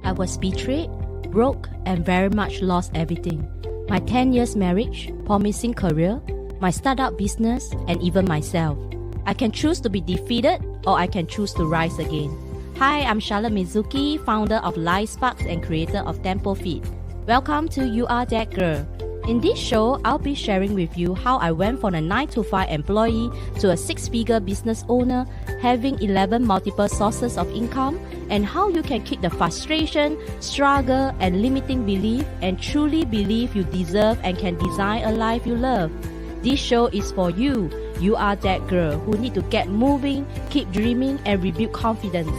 I was betrayed, broke, and very much lost everything. My 10 years marriage, promising career, my startup business, and even myself. I can choose to be defeated or I can choose to rise again. Hi, I'm Charlotte Mizuki, founder of 𝗨𝗏𝗶𝗀𝗀 and creator of 𝗕𝗶𝗂𝗋. Welcome to You Are That Girl. In this show, I'll be sharing with you how I went from a 9-to-5 employee to a 6-figure business owner, having 11 multiple sources of income, and how you can kick the frustration, struggle, and limiting belief and truly believe you deserve and can design a life you love. This show is for you. You are that girl who need to get moving, keep dreaming, and rebuild confidence.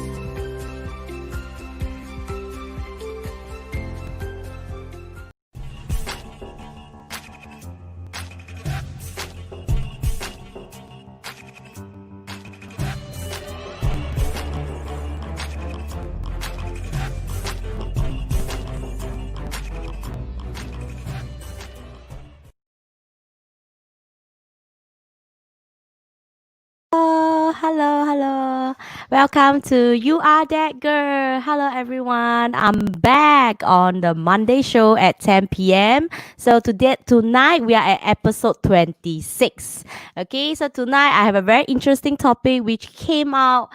Hello. Welcome to You Are That Girl. Hello, everyone. I'm back on the Monday show at 10 p.m. So tonight we are at episode 26. Okay, so tonight I have a very interesting topic which came out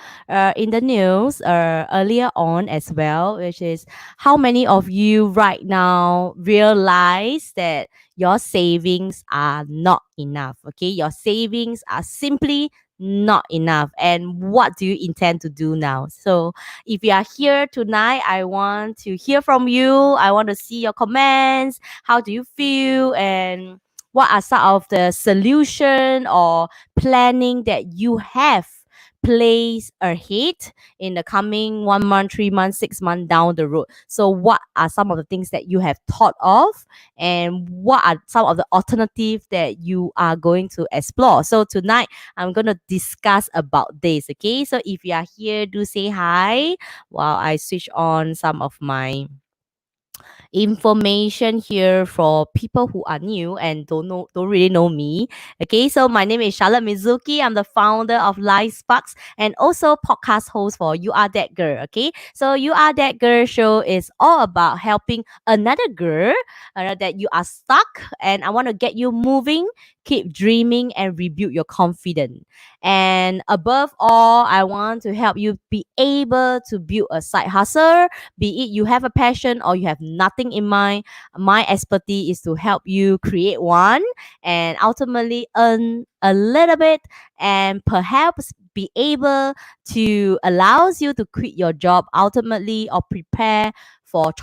in the news earlier on as well, which is how many of you right now realize that your savings are not enough. Okay, your savings are simply not enough, and what do you intend to do now? So if you are here tonight, I want to hear from you. I want to see your comments. How do you feel, and what are some of the solution or planning that you have placed ahead in the coming 1 month, 3 months, 6 months down the road? So what are some of the things that you have thought of, and what are some of the alternatives that you are going to explore? So tonight I'm going to discuss about this. Okay, so if you are here, do say hi while I switch on some of my information here for people who are new and don't really know me. Okay, so my name is Charlotte Mizuki. I'm the founder of 𝗨𝗏𝗶𝗀𝗀 and also podcast host for You Are That Girl. Okay, so You Are That Girl show is all about helping another girl that you are stuck, and I want to get you moving, keep dreaming, and rebuild your confidence. And above all, I want to help you be able to build a side hustle, be it you have a passion or you have nothing in mind. My expertise is to help you create one and ultimately earn a little bit, and perhaps be able to allows you to quit your job ultimately, or prepare for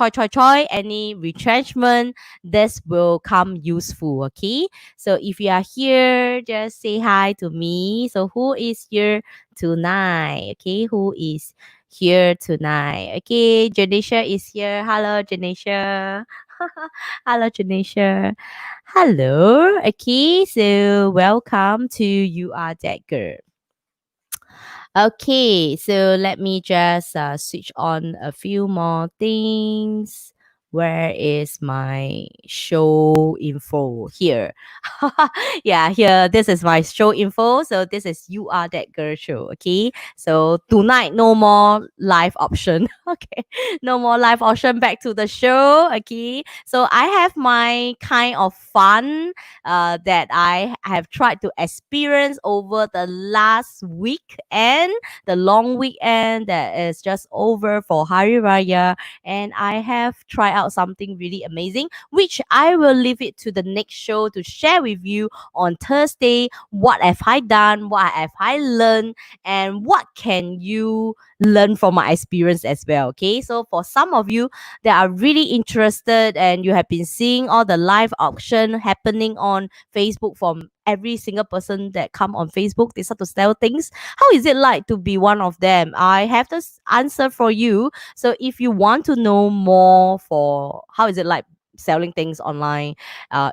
any retrenchment. This will come useful. Okay, so if you are here, just say hi to me. So who is here tonight? Okay, who is here tonight? Okay, Janisha is here. Hello, Janisha. Hello, Janisha. Hello. Okay, so welcome to You Are That Girl. Okay, so let me just switch on a few more things. Where is my show info? Here. Yeah, here. This is my show info. So this is You Are That Girl show. Okay, so tonight no more live option. Okay, no more live option. Back to the show. Okay, so I have my kind of fun that I have tried to experience over the last week and the long weekend that is just over for Hari Raya, and I have tried out something really amazing, which I will leave it to the next show to share with you on Thursday. What have I done? What have I learned? And what can you learn from my experience as well? Okay, so for some of you that are really interested and you have been seeing all the live auction happening on Facebook from every single person that come on Facebook, they start to sell things. How is it like to be one of them? I have this answer for you. So if you want to know more for how is it like selling things online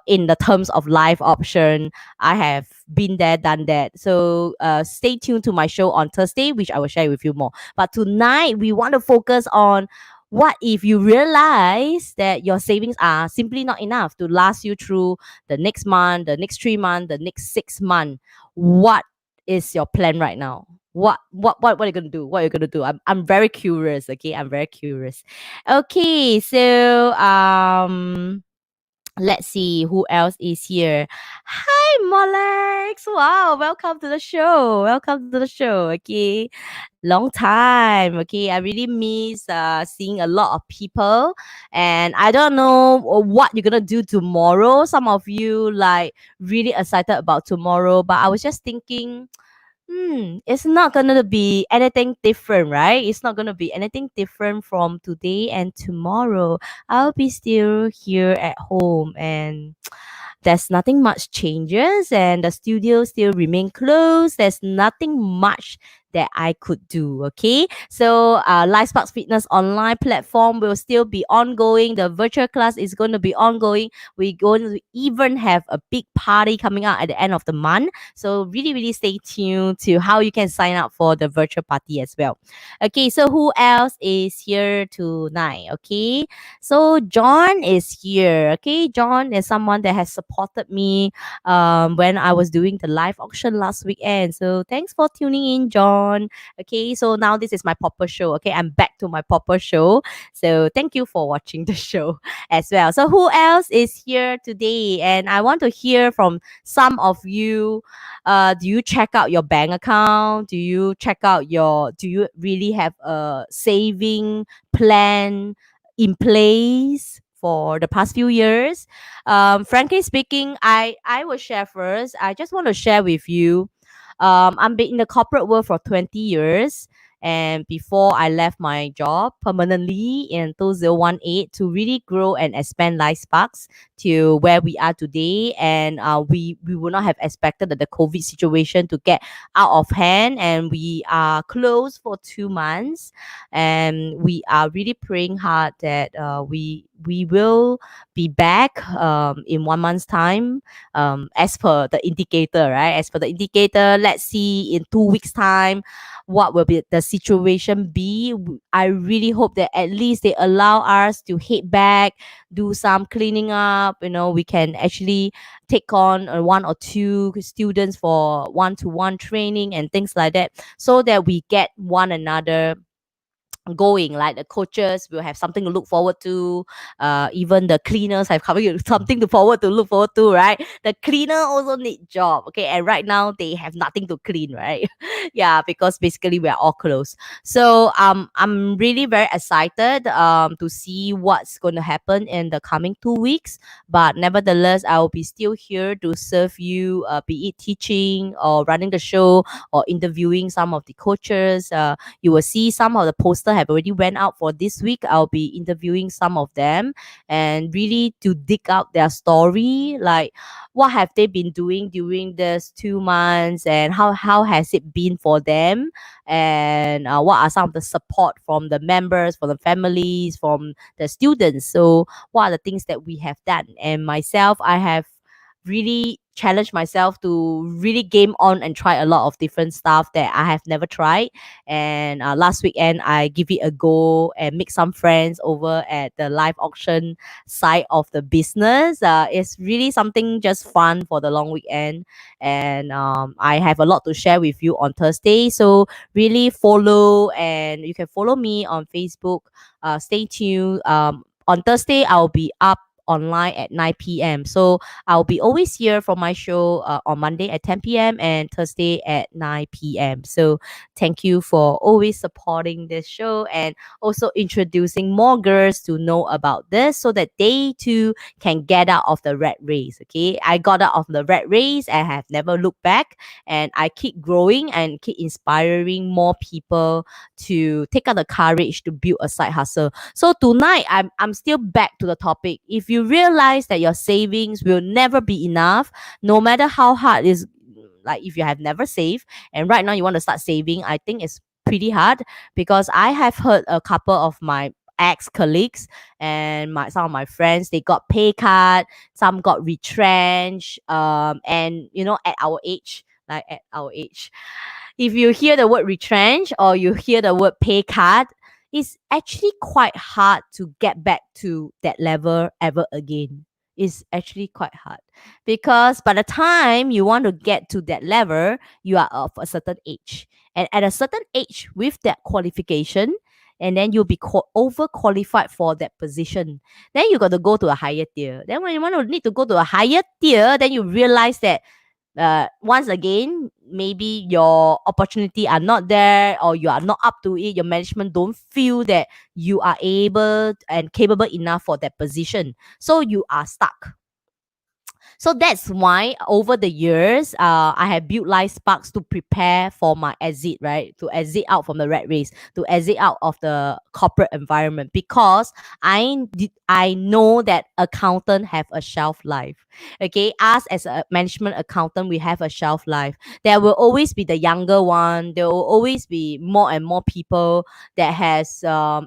in the terms of live option, I have been there, done that. So stay tuned to my show on Thursday, which I will share with you more. But tonight we want to focus on what if you realize that your savings are simply not enough to last you through the next month, the next 3 months, the next 6 months. What is your plan right now? What are you gonna do? What are you gonna do? I'm very curious. Okay, I'm very curious. Okay, so let's see who else is here. Hi, Molex. Wow, welcome to the show. Welcome to the show. Okay, long time. Okay, I really miss seeing a lot of people, and I don't know what you're gonna do tomorrow. Some of you like really excited about tomorrow, but I was just thinking, it's not gonna be anything different, right? It's not gonna be anything different from today and tomorrow. I'll be still here at home, and there's nothing much changes, and the studio still remain closed. There's nothing much that I could do. Okay, so Life Sparks Fitness online platform will still be ongoing. The virtual class is going to be ongoing. We're going to even have a big party coming out at the end of the month. So really stay tuned to how you can sign up for the virtual party as well. Okay, so who else is here tonight? Okay, so John is here. Okay, John is someone that has supported me when I was doing the live auction last weekend. So thanks for tuning in, John. Okay, so now this is my proper show. Okay, I'm back to my proper show. So thank you for watching the show as well. So who else is here today? And I want to hear from some of you. Do you check out your bank account? Do you check out your? Do you really have a saving plan in place for the past few years? Frankly speaking, I will share first. I just want to share with you. I've been in the corporate world for 20 years. And before I left my job permanently in 2018 to really grow and expand Life Sparks to where we are today. And we would not have expected that the COVID situation to get out of hand. And we are closed for 2 months. And we are really praying hard that we will be back in 1 month's time, as per the indicator, right? As per the indicator, let's see in 2 weeks' time what will be the situation be. I really hope that at least they allow us to head back, do some cleaning up. We can actually take on one or two students for one-to-one training and things like that, so that we get one another going. Like the coaches will have something to look forward to, even the cleaners have something to look forward to, right? The cleaner also need job, okay, and right now they have nothing to clean, right? Yeah, because basically we are all closed. So I'm really very excited to see what's going to happen in the coming 2 weeks. But nevertheless, I will be still here to serve you, be it teaching or running the show or interviewing some of the coaches. You will see some of the posters have already went out for this week. I'll be interviewing some of them and really to dig out their story, like what have they been doing during this 2 months, and how has it been for them, and what are some of the support from the members, from the families, from the students. So what are the things that we have done? And myself, I have really challenge myself to really game on and try a lot of different stuff that I have never tried. And last weekend, I give it a go and make some friends over at the live auction side of the business. It's really something just fun for the long weekend. And I have a lot to share with you on Thursday. So really follow, and you can follow me on Facebook. Stay tuned. On Thursday, I'll be up online at 9 p.m. So I'll be always here for my show on Monday at 10 p.m. and Thursday at 9 p.m. So thank you for always supporting this show and also introducing more girls to know about this, so that they too can get out of the rat race. Okay, I got out of the rat race. I have never looked back, and I keep growing and keep inspiring more people to take out the courage to build a side hustle. So tonight, I'm still back to the topic. If you realize that your savings will never be enough, no matter how hard it is, like if you have never saved and right now you want to start saving, I think it's pretty hard, because I have heard a couple of my ex-colleagues and some of my friends, they got pay cut, some got retrenched, and at our age, if you hear the word retrench or you hear the word pay cut, it's actually quite hard to get back to that level ever again. is actually quite hard, because by the time you want to get to that level, you are of a certain age, and at a certain age with that qualification, and then you'll be overqualified for that position. Then you got to go to a higher tier. Then when you want to need to go to a higher tier, then you realize that once again, maybe your opportunity are not there, or you are not up to it. Your management don't feel that you are able and capable enough for that position, so you are stuck. So that's why over the years, I have built 𝗏𝗡 to prepare for my exit, right? To exit out from the rat race, to exit out of the corporate environment, because I know that accountant have a shelf life. Okay, us as a management accountant, we have a shelf life. There will always be the younger one. There will always be more and more people that has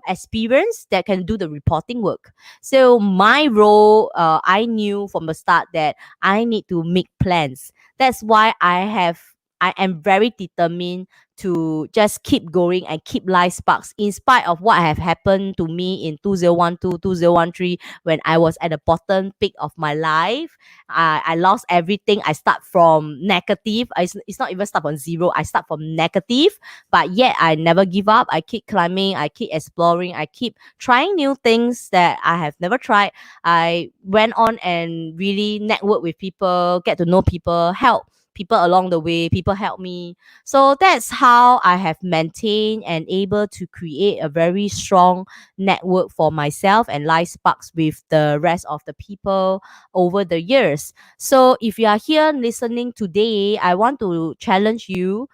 experience that can do the reporting work. So my role, I knew from the start that I need to make plans. That's why I am very determined to just keep going and keep 𝗏𝗡 in spite of what have happened to me in 2012, 2013, when I was at the bottom peak of my life. I lost everything. I start from negative. It's not even start from zero. I start from negative, but yet I never give up. I keep climbing. I keep exploring. I keep trying new things that I have never tried. I went on and really network with people, get to know people, help people along the way. People help me. So that's how I have maintained and able to create a very strong network for myself and 𝗏𝗡 with the rest of the people over the years. So if you are here listening today, I want to challenge you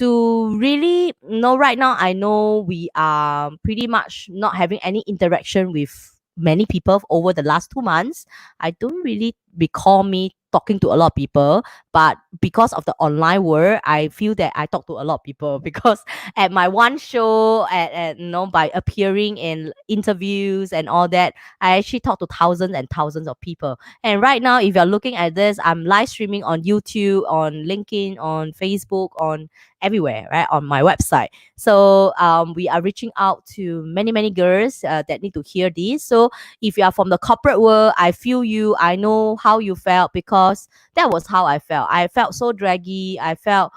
to really know. Right now, I know we are pretty much not having any interaction with many people over the last 2 months. I don't really recall me talking to a lot of people, but because of the online world, I feel that I talk to a lot of people because at my one show, by appearing in interviews and all that, I actually talk to thousands and thousands of people. And right now, if you're looking at this, I'm live streaming on YouTube, on LinkedIn, on Facebook, on everywhere, right? On my website. So we are reaching out to many, many girls that need to hear this. So if you are from the corporate world, I feel you. I know how you felt, because that was how I felt. I felt so draggy. I felt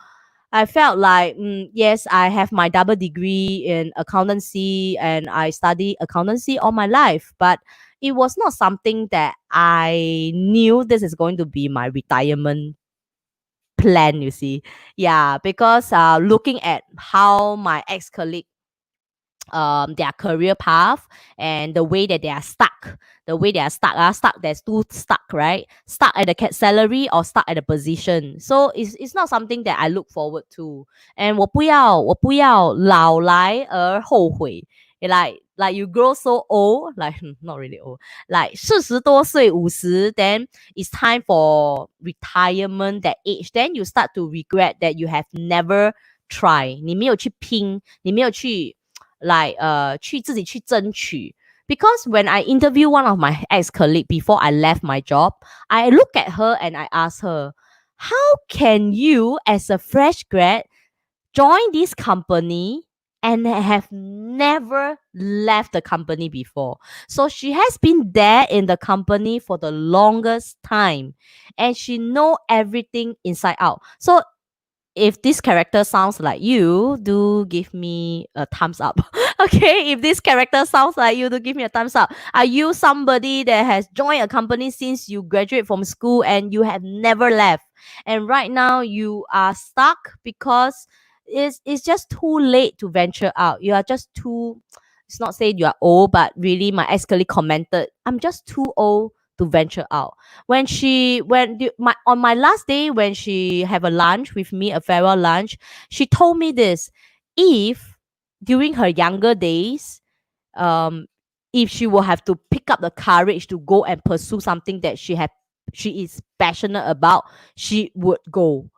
like, yes, I have my double degree in accountancy and I study accountancy all my life, but it was not something that I knew this is going to be my retirement plan, you see. Yeah, because looking at how my ex-colleague, their career path and the way that they are stuck, stuck, there's two stuck, right? Stuck at the salary or stuck at the position. So it's not something that I look forward to. And 我不要老来而后悔. Like you grow so old, like not really old, like 40多岁 50, then it's time for retirement, that age, then you start to regret that you have never try. 你没有去拼，你没有去 like 去自己去争取. Because when I interview one of my ex-colleague before I left my job, I look at her and I ask her, how can you as a fresh grad join this company and have never left the company before? So she has been there in the company for the longest time and she know everything inside out. So if this character sounds like you, do give me a thumbs up. Okay, if this character sounds like you, do give me a thumbs up. Are you somebody that has joined a company since you graduate from school and you have never left? And right now you are stuck because it's just too late to venture out. You are just too, it's not saying you are old, but really my ex-colleague commented, I'm just too old to venture out. On my last day, when she have a lunch with me, a farewell lunch, she told me this: if during her younger days, if she will have to pick up the courage to go and pursue something that she is passionate about, she would go.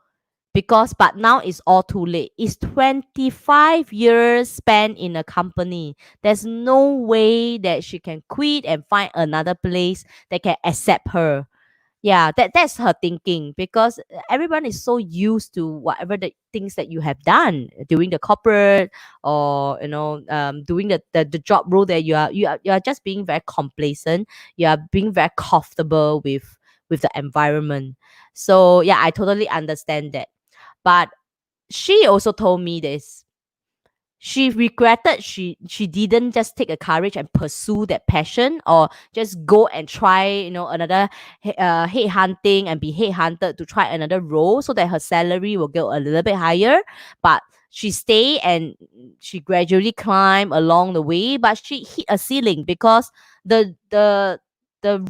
But now it's all too late. It's 25 years spent in a company. There's no way that she can quit and find another place that can accept her. Yeah, that's her thinking, because everyone is so used to whatever the things that you have done during the corporate, or doing the job role, that you are just being very complacent. You are being very comfortable with the environment. So yeah, I totally understand that. But she also told me this. She regretted she didn't just take a courage and pursue that passion, or just go and try another head hunting and be head hunted to try another role, so that her salary will go a little bit higher. But she stay, and she gradually climb along the way, but she hit a ceiling, because the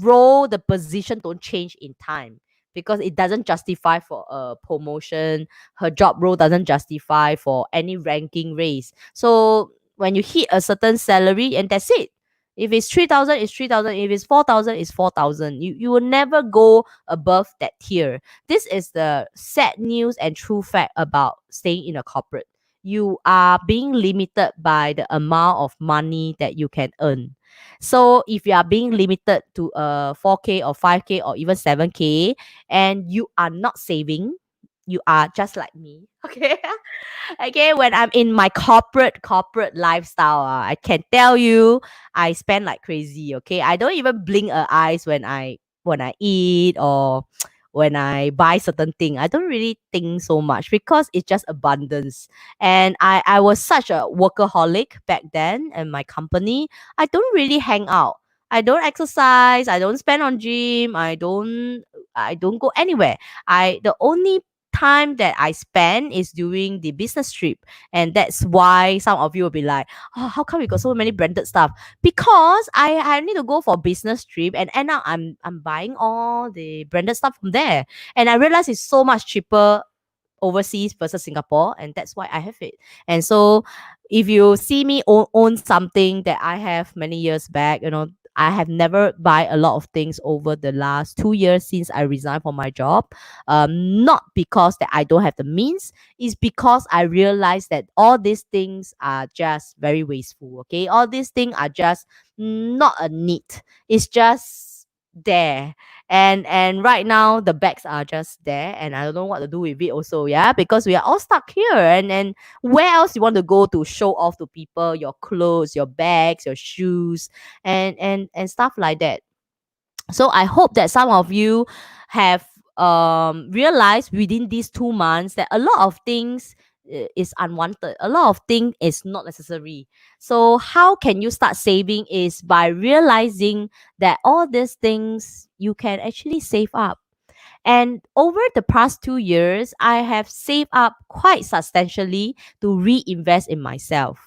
role, the position don't change in time, because it doesn't justify for a promotion. Her job role doesn't justify for any ranking raise. So when you hit a certain salary, and that's it. If it's 3,000, it's 3,000. If it's 4,000, it's 4,000. You will never go above that tier. This is the sad news and true fact about staying in a corporate. You are being limited by the amount of money that you can earn. So if you are being limited to 4K or 5K or even 7K, and you are not saving, you are just like me. Okay. Okay, when I'm in my corporate lifestyle, I can tell you, I spend like crazy. Okay, I don't even blink a eyes when I eat, or when I buy certain thing. I don't really think so much, because it's just abundance. And I was such a workaholic back then in my company. I don't really hang out. I don't exercise. I don't spend on gym. I don't go anywhere. The only time that I spend is during the business trip. And that's why some of you will be like, oh, how come you got so many branded stuff? Because I need to go for business trip, and end up I'm buying all the branded stuff from there. And I realize it's so much cheaper overseas versus Singapore, and that's why I have it. And so if you see me own something that I have many years back, I have never buy a lot of things over the last 2 years since I resigned from my job. Not because that I don't have the means, it's because I realize that all these things are just very wasteful. Okay, all these things are just not a need. It's just there. And right now the bags are just there, and I don't know what to do with it also. Yeah, because we are all stuck here, and where else you want to go to show off to people your clothes, your bags, your shoes, and stuff like that. So I hope that some of you have realized within these 2 months that a lot of things is unwanted, a lot of things is not necessary. So how can you start saving is by realizing that all these things you can actually save up. And over the past 2 years, I have saved up quite substantially to reinvest in myself.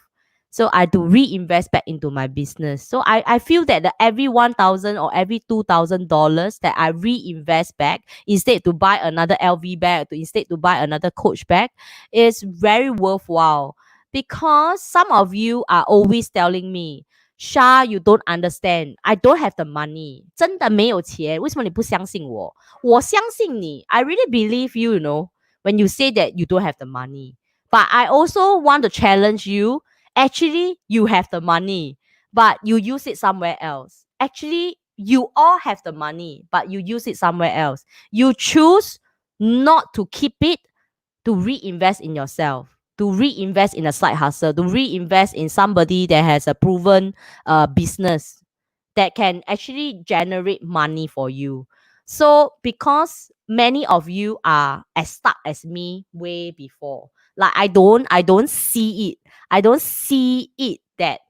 So I to reinvest back into my business. So I feel that every 1,000 or every $2,000 that I reinvest back, instead to buy another LV bag, instead to buy another Coach bag, is very worthwhile. Because some of you are always telling me, Shah, you don't understand. I don't have the money. 真的没有钱，为什么你不相信我？我相信你. I really believe you, when you say that you don't have the money. But I also want to challenge you. Actually, you have the money, but you use it somewhere else. Actually, you all have the money, but you use it somewhere else. You choose not to keep it, to reinvest in yourself, to reinvest in a side hustle, to reinvest in somebody that has a proven business that can actually generate money for you. So because many of you are as stuck as me way before, like I don't see it. I don't see it that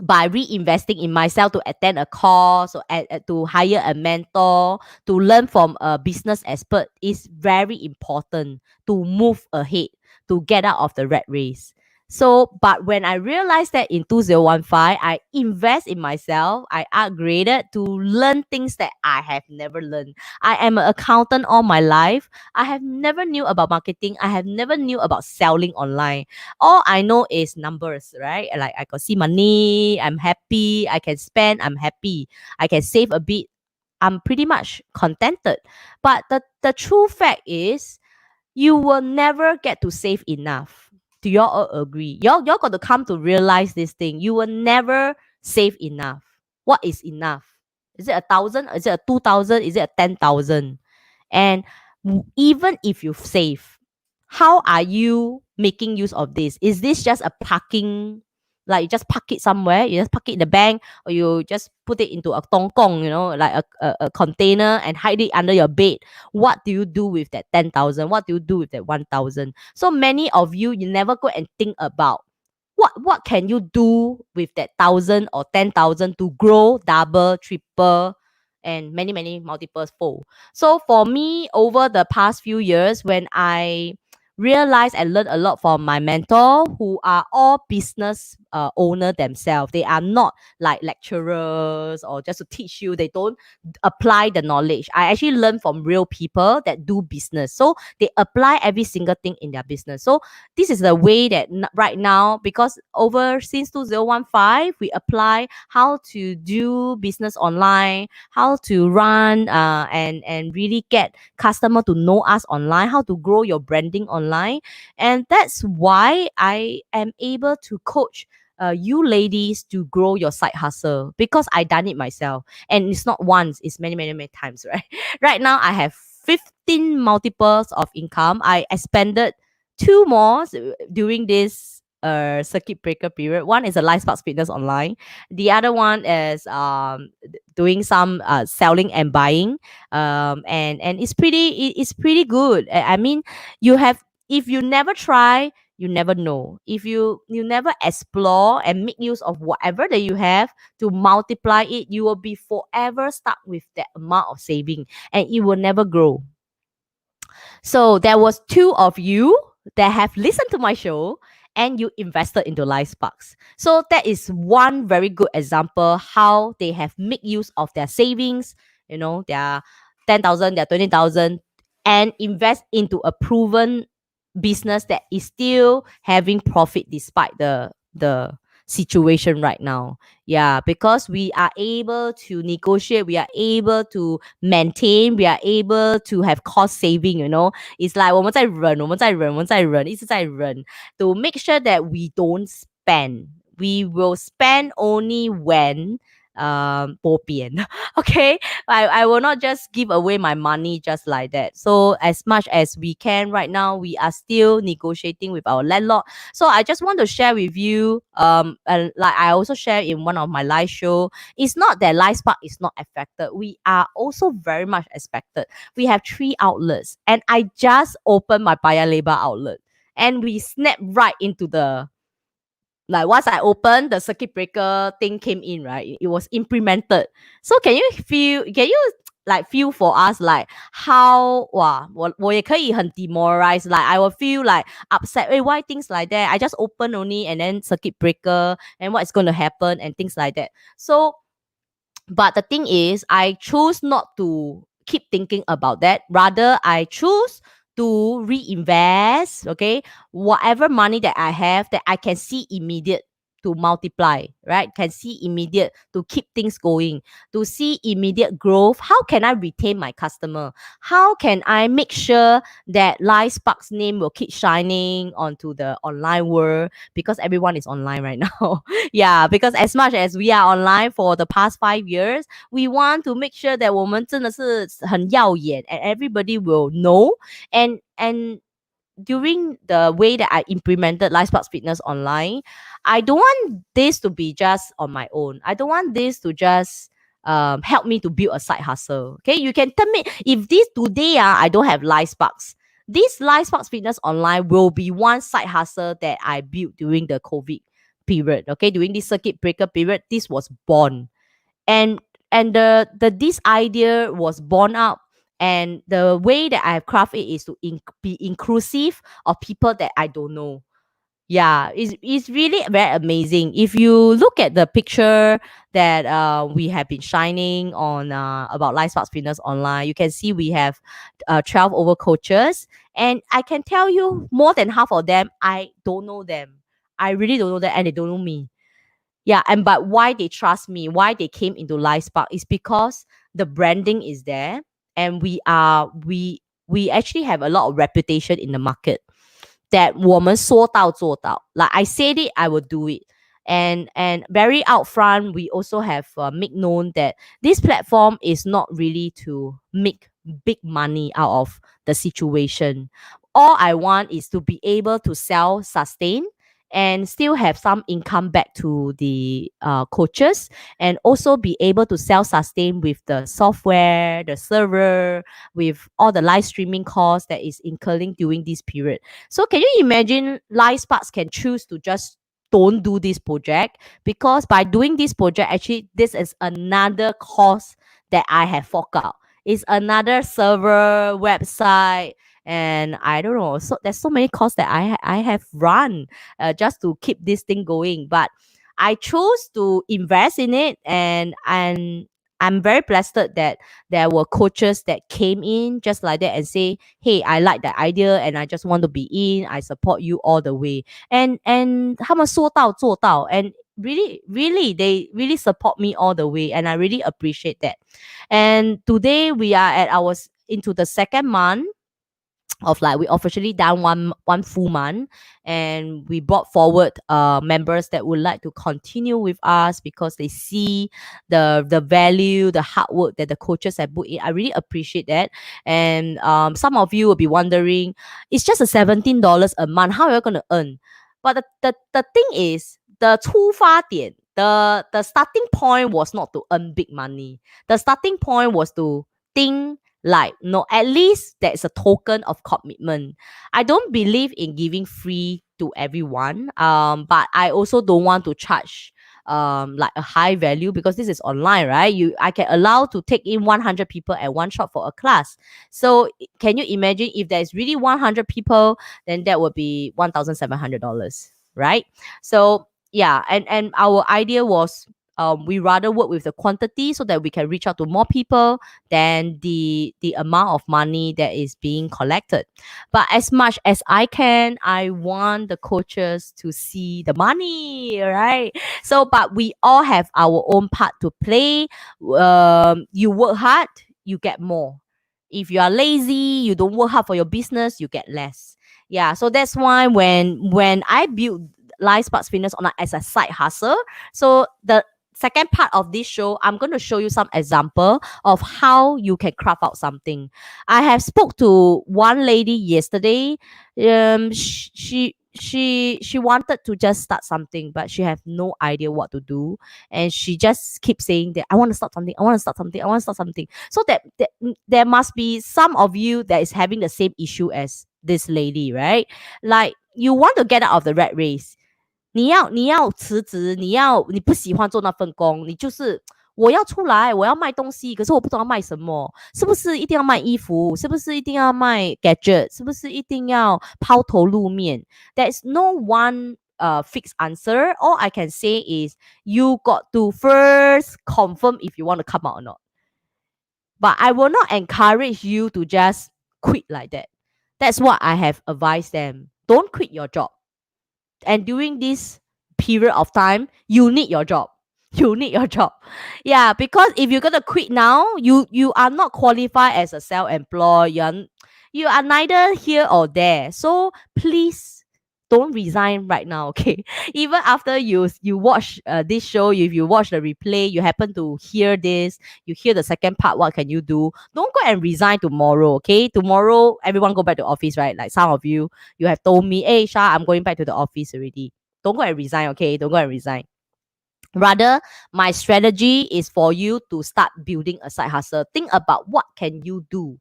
by reinvesting in myself, to attend a course, or to hire a mentor, to learn from a business expert is very important to move ahead, to get out of the rat race. So, but when I realized that in 2015, I invest in myself, I upgraded to learn things that I have never learned. I am an accountant all my life. I have never knew about marketing. I have never knew about selling online. All I know is numbers, right? Like I can see money, I'm happy. I can spend, I'm happy. I can save a bit, I'm pretty much contented. But the true fact is, you will never get to save enough. Do y'all all agree? Y'all got to come to realize this thing. You will never save enough. What is enough? Is it 1,000? Is it 2,000? Is it 10,000? And even if you save, how are you making use of this? Is this just a parking, like you just park it somewhere, you just park it in the bank, or you just put it into a tongkong, like a container and hide it under your bed? What do you do with that 10,000? What do you do with that 1,000? So many of you, you never go and think about what can you do with that 1,000 or 10,000 to grow double, triple, and many multiples fold. So for me, over the past few years, when I realized and learned a lot from my mentor, who are all business owner themselves. They are not like lecturers or just to teach you. They don't apply the knowledge. I actually learn from real people that do business. So they apply every single thing in their business. So this is the way that right now, because over since 2015, we apply how to do business online, how to run and really get customer to know us online, how to grow your branding online. And that's why I am able to coach you ladies to grow your side hustle, because I done it myself. And it's not once, it's many times, right? Right now, I have 15 multiples of income. I expanded two more during this circuit breaker period. One is a 𝗓𝗵𝗶𝗀𝗀 Fitness online. The other one is doing some selling and buying. And it's pretty good. I mean, you have, if you never try, you never know. If you never explore and make use of whatever that you have to multiply it, you will be forever stuck with that amount of saving and it will never grow. So there was two of you that have listened to my show and you invested into 𝗓𝗵𝗶𝗀𝗀. So that is one very good example how they have made use of their savings, their 10,000, their 20,000, and invest into a proven business that is still having profit despite the situation right now. Yeah, because we are able to negotiate, we are able to maintain, we are able to have cost saving. It's like 我们在忍 to make sure that we don't spend. We will spend only when 波边 okay. I will not just give away my money just like that. So as much as we can right now, we are still negotiating with our landlord. So I just want to share with you, and like I also share in one of my live show, it's not that 𝗓𝗵𝗶𝗀 is not affected. We are also very much affected. We have 3 outlets and I just opened my Paya Lebar outlet and we snap right into the, like once I opened, the circuit breaker thing came in, right? It was implemented. So can you like feel for us like how 我也可以很 demoralized, like I will feel like upset. Why things like that? I just open only and then circuit breaker and what's going to happen and things like that. So but the thing is, I choose not to keep thinking about that. Rather, I choose to reinvest, okay, whatever money that I have that I can see immediate to multiply, right? Can see immediate to keep things going, to see immediate growth. How can I retain my customer? How can I make sure that 𝗓𝗵𝗶𝗀𝗀's name will keep shining onto the online world? Because everyone is online right now. Yeah, because as much as we are online for the past 5 years, we want to make sure that 我们真的是很耀眼 and everybody will know. And during the way that I implemented 𝗓𝗵𝗶𝗀𝗀 Fitness online, I don't want this to be just on my own. I don't want this to just help me to build a side hustle. Okay, you can tell me if this today I don't have 𝗓𝗵𝗶𝗀𝗀, this 𝗓𝗵𝗶𝗀𝗀 Fitness online will be one side hustle that I built during the COVID period. Okay, during this circuit breaker period, this was born, and this idea was born out. And the way that I have crafted it is to be inclusive of people that I don't know. Yeah, it's really very amazing. If you look at the picture that we have been shining on about 𝗓𝗵𝗶𝗀𝗀 Fitness online, you can see we have 12 over coaches. And I can tell you more than half of them, I don't know them. I really don't know them and they don't know me. Yeah, and but why they trust me, why they came into 𝗓𝗵𝗶𝗀𝗀 is because the branding is there, and we actually have a lot of reputation in the market that 我们说到做到. Like I said it, I will do it. And very upfront, we also have make known that this platform is not really to make big money out of the situation. All I want is to be able to self-sustain and still have some income back to the coaches, and also be able to self-sustain with the software, the server, with all the live streaming costs that is incurring during this period. So can you imagine 𝗏𝑠parks can choose to just don't do this project, because by doing this project, actually this is another cost that I have forked out. It's another server, website, and I don't know. So there's so many costs that I have run just to keep this thing going. But I chose to invest in it, and I'm very blessed that there were coaches that came in just like that and say, hey, I like that idea and I just want to be in. I support you all the way. And 他们说到做到, and really they really support me all the way, and I really appreciate that. And today we are at into the second month of, like, we officially done one full month, and we brought forward members that would like to continue with us because they see the value, the hard work that the coaches have put in. I really appreciate that. And some of you will be wondering, it's just a $17 a month, how are you going to earn? But the thing is, the 出发点, the starting point was not to earn big money. The starting point was to think, like, no, at least there's a token of commitment. I don't believe in giving free to everyone, but I also don't want to charge like a high value, because this is online, right? I can allow to take in 100 people at one shot for a class. So can you imagine if there's really 100 people, then that would be $1,700, right? So yeah, and our idea was, we rather work with the quantity so that we can reach out to more people than the amount of money that is being collected. But as much as I can, I want the coaches to see the money, right? So, but we all have our own part to play. You work hard, you get more. If you are lazy, you don't work hard for your business, you get less. Yeah, so that's why when I built 𝗏𝑠parks Fitness online as a side hustle, so the second part of this show, I'm going to show you some example of how you can craft out something. I have spoke to one lady yesterday. She wanted to just start something, but she have no idea what to do, and she just keeps saying that I want to start something, I want to start something, I want to start something. So that there must be some of you that is having the same issue as this lady, right? Like, you want to get out of the rat race. 你要辞职，你不喜欢做那份工，你就是我要出来，我要卖东西，可是我不知道卖什么，是不是一定要卖衣服？是不是一定要卖 gadget？ 是不是一定要抛头露面？ There's no one fixed answer. All I can say is you got to first confirm if you want to come out or not. But I will not encourage you to just quit like that. That's what I have advised them. Don't quit your job. And during this period of time, you need your job. You need your job. Yeah, because if you're gonna quit now, you are not qualified as a self-employed. You are neither here or there. So please don't resign right now, okay? Even after you watch this show, if you watch the replay, you happen to hear this, you hear the second part, what can you do? Don't go and resign tomorrow, okay? Tomorrow, everyone go back to office, right? Like some of you have told me, hey, Sha, I'm going back to the office already. Don't go and resign, okay? Don't go and resign. Rather, my strategy is for you to start building a side hustle. Think about what can you do?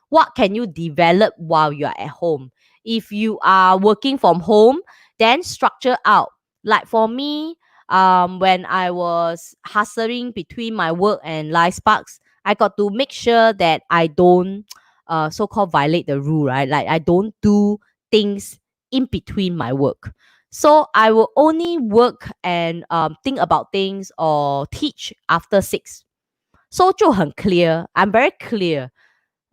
What can you develop while you're at home? If you are working from home, then structure out. Like for me, when I was hustling between my work and 𝗏𝑠parks, I got to make sure that I don't so-called violate the rule, right? Like I don't do things in between my work. So I will only work and think about things or teach after 6. So 就很 clear. I'm very clear.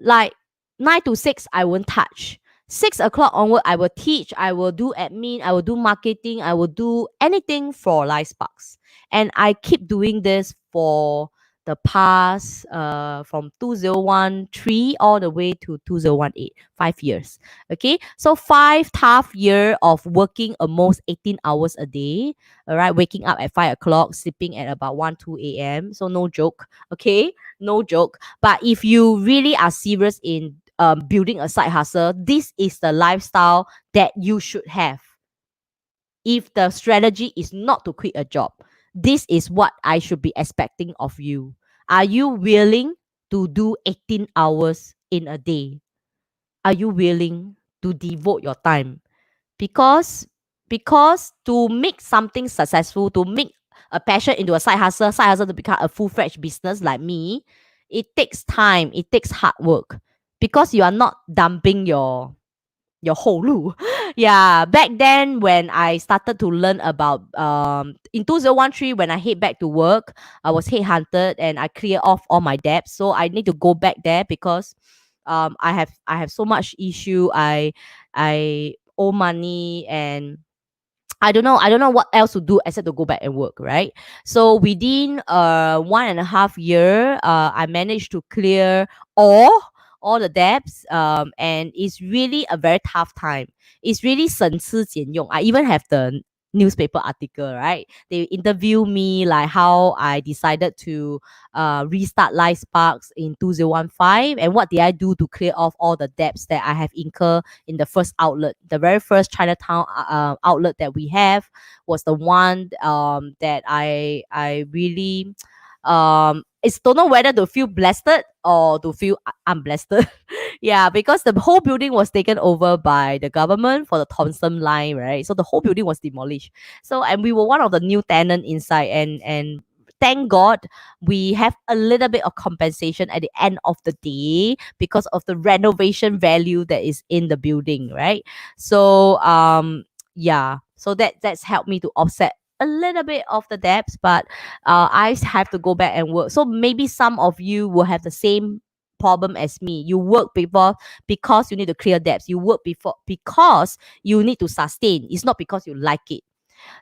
Like 9 to 6, I won't touch. 6 o'clock onward, I will teach, I will do admin, I will do marketing, I will do anything for 𝗏𝑠parks. And I keep doing this for the past from 2013 all the way to 2018, 5 years. Okay, so 5 tough years of working almost 18 hours a day. All right, waking up at 5 o'clock, sleeping at about 1 2 a.m. So no joke. Okay, no joke. But if you really are serious in building a side hustle, this is the lifestyle that you should have. If the strategy is not to quit a job, this is what I should be expecting of you. Are you willing to do 18 hours in a day? Are you willing to devote your time? Because to make something successful, to make a passion into a side hustle to become a full-fledged business like me, it takes time, it takes hard work. Because you are not dumping your 后路. Yeah, back then when I started to learn about in 2013 when I head back to work, I was headhunted and I clear off all my debts. So I need to go back there because I have so much issue. I owe money and I don't know what else to do except to go back and work, right? So within 1.5 year, I managed to clear all the debts. And it's really a very tough time. It's really 省吃俭用. I even have the newspaper article, right? They interview me like how I decided to restart 𝐿iSparks in 2015 and what did I do to clear off all the debts that I have incurred in the first outlet. The very first Chinatown outlet that we have was the one that I really it's don't know whether to feel blessed or to feel unblessed. Yeah, because the whole building was taken over by the government for the Thomson line, right? So the whole building was demolished. So and we were one of the new tenant inside, and thank God we have a little bit of compensation at the end of the day because of the renovation value that is in the building, right? So yeah, so that's helped me to offset a little bit of the debts, but I have to go back and work. So maybe some of you will have the same problem as me. You work before because you need to clear debts. You work before because you need to sustain. It's not because you like it.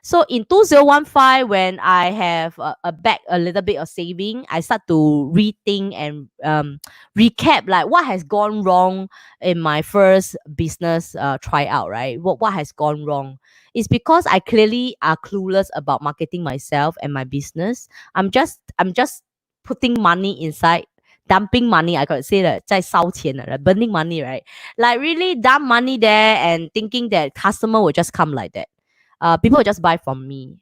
So in 2015, when I have a little bit of saving, I start to rethink and recap like what has gone wrong in my first business tryout, right? What has gone wrong? It's because I clearly are clueless about marketing myself and my business. I'm just putting money inside. Dumping money, I could say that 在烧钱, like burning money, right? Like really dump money there and thinking that customer will just come like that. People will just buy from me.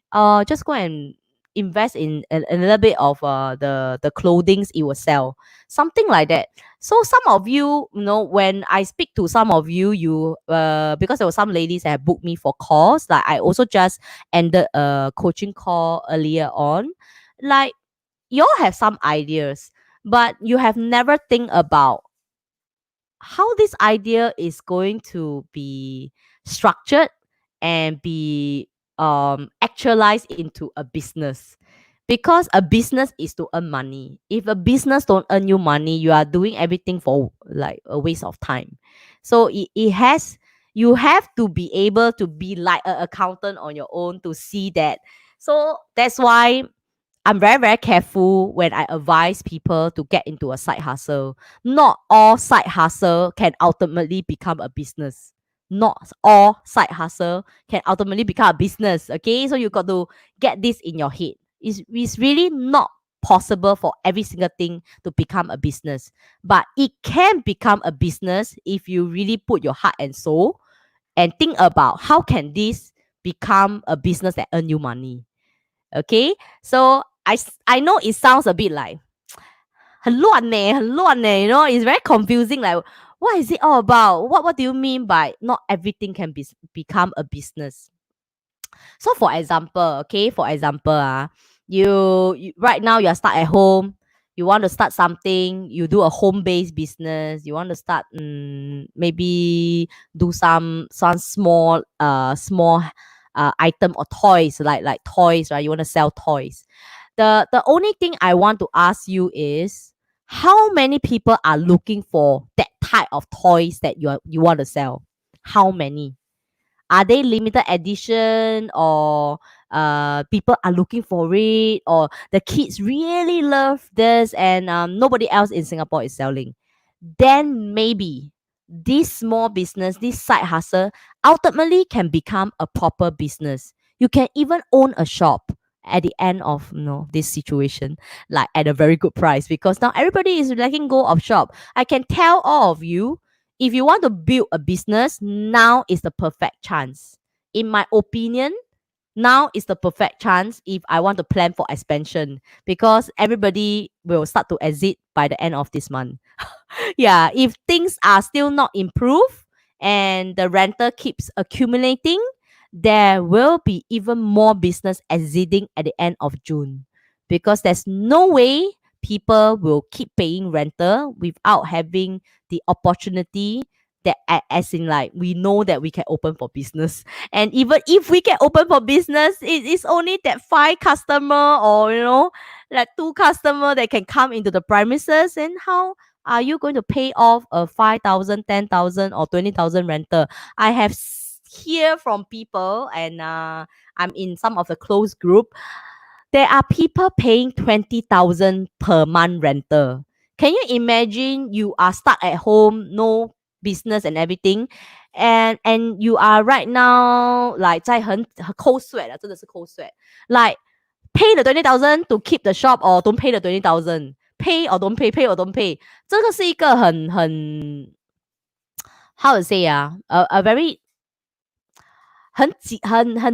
Just go and invest in a little bit of the clothings it will sell, something like that. So some of you, you know, when I speak to some of you, because there were some ladies that have booked me for course, like I also just ended a coaching call earlier on. Like you all have some ideas, but you have never think about how this idea is going to be structured and be actualized into a business, because a business is to earn money. If a business don't earn you money, you are doing everything for like a waste of time. So it has, you have to be able to be like an accountant on your own to see that. So that's why I'm very, very careful when I advise people to get into a side hustle. Not all side hustle can ultimately become a business. Not all side hustle can ultimately become a business. Okay, so you got to get this in your head. It's really not possible for every single thing to become a business, but it can become a business if you really put your heart and soul and think about how can this become a business that earn you money. Okay, so I know it sounds a bit like 很乱呢, you know, it's very confusing. Like, what is it all about? What do you mean by not everything can become a business? So, for example, okay, you right now you're stuck at home. You want to start something. You do a home-based business. You want to start maybe do some small item or toys, like toys, right? You want to sell toys. The only thing I want to ask you is how many people are looking for that type of toys that you want to sell? How many? Are they limited edition or people are looking for it, or the kids really love this, and nobody else in Singapore is selling, then maybe this small business, this side hustle, ultimately can become a proper business. You can even own a shop at the end of this situation, like at a very good price, because now everybody is letting go of shop. I can tell all of you, if you want to build a business, now is the perfect chance. In my opinion, now is the perfect chance if I want to plan for expansion, because everybody will start to exit by the end of this month. Yeah, if things are still not improved and the rental keeps accumulating, there will be even more business exiting at the end of June, because there's no way people will keep paying rental without having the opportunity that as in, like, we know that we can open for business. And even if we can open for business, it is only that 5 customer, or like 2 customer that can come into the premises. And how are you going to pay off a 5,000, 10,000, or 20,000 rental? I have hear from people, and I'm in some of the closed group. There are people paying 20,000 per month rental. Can you imagine you are stuck at home, no business and everything, and you are right now like 在很 cold sweat 真的是 cold sweat, like pay the 20,000 to keep the shop, or don't pay the 20,000, pay or don't pay, pay or don't pay. 这个是一个很 how to say a very 很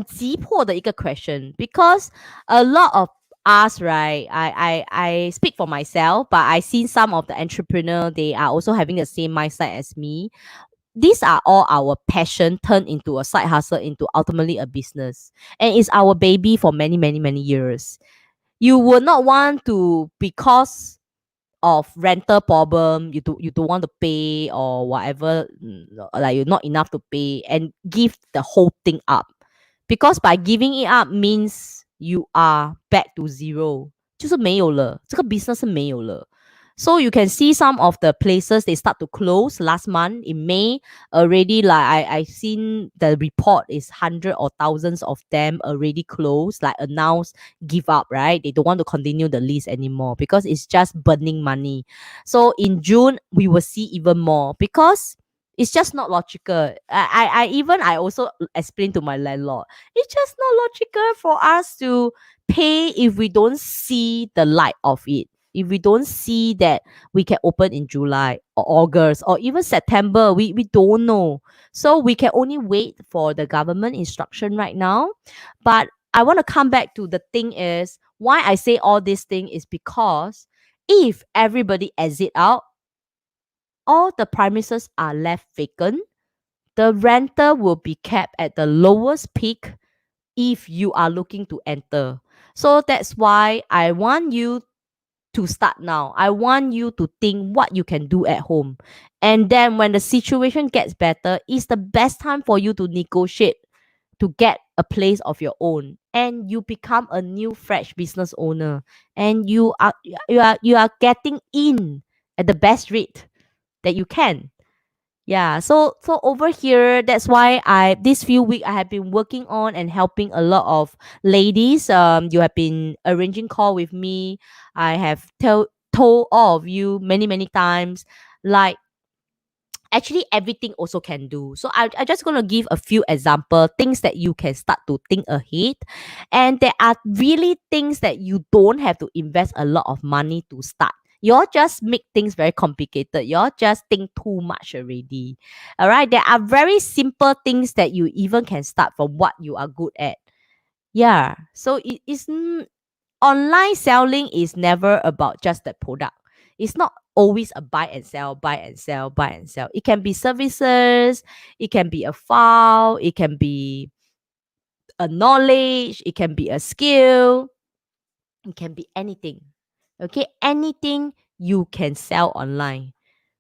急迫的一个 question, because a lot of us, right? I speak for myself, but I see some of the entrepreneur, they are also having the same mindset as me. These are all our passion turned into a side hustle, into ultimately a business, and it's our baby for many, many, many years. You will not want to, because of rental problem, you don't want to pay or whatever, like you're not enough to pay, and give the whole thing up, because by giving it up means you are back to zero. 就是没有了，这个 business 是没有了。So you can see some of the places, they start to close last month in May already. Like I seen the report is hundred or thousands of them already closed, like announced give up, right? They don't want to continue the lease anymore because it's just burning money. So in June we will see even more, because it's just not logical. I also explained to my landlord, it's just not logical for us to pay if we don't see the light of it. If we don't see that we can open in July or August or even September, we don't know. So we can only wait for the government instruction right now. But I want to come back to the thing is, why I say all this thing is because if everybody exit out, all the premises are left vacant, the rental will be kept at the lowest peak if you are looking to enter. So that's why I want you to start now. I want you to think what you can do at home. And then when the situation gets better, it's the best time for you to negotiate to get a place of your own, and you become a new fresh business owner, and you are getting in at the best rate that you can. Yeah, so over here, that's why I this few weeks I have been working on and helping a lot of ladies. You have been arranging call with me. I have told all of you many, many times, like, actually everything also can do. So I just gonna give a few example things that you can start to think ahead, and there are really things that you don't have to invest a lot of money to start. Y'all just make things very complicated. Y'all just think too much already. All right, there are very simple things that you even can start from what you are good at. Yeah, so it is online selling is never about just the product. It's not always a buy and sell, buy and sell, buy and sell. It can be services, it can be a file, it can be a knowledge, it can be a skill, it can be anything. Okay, anything you can sell online.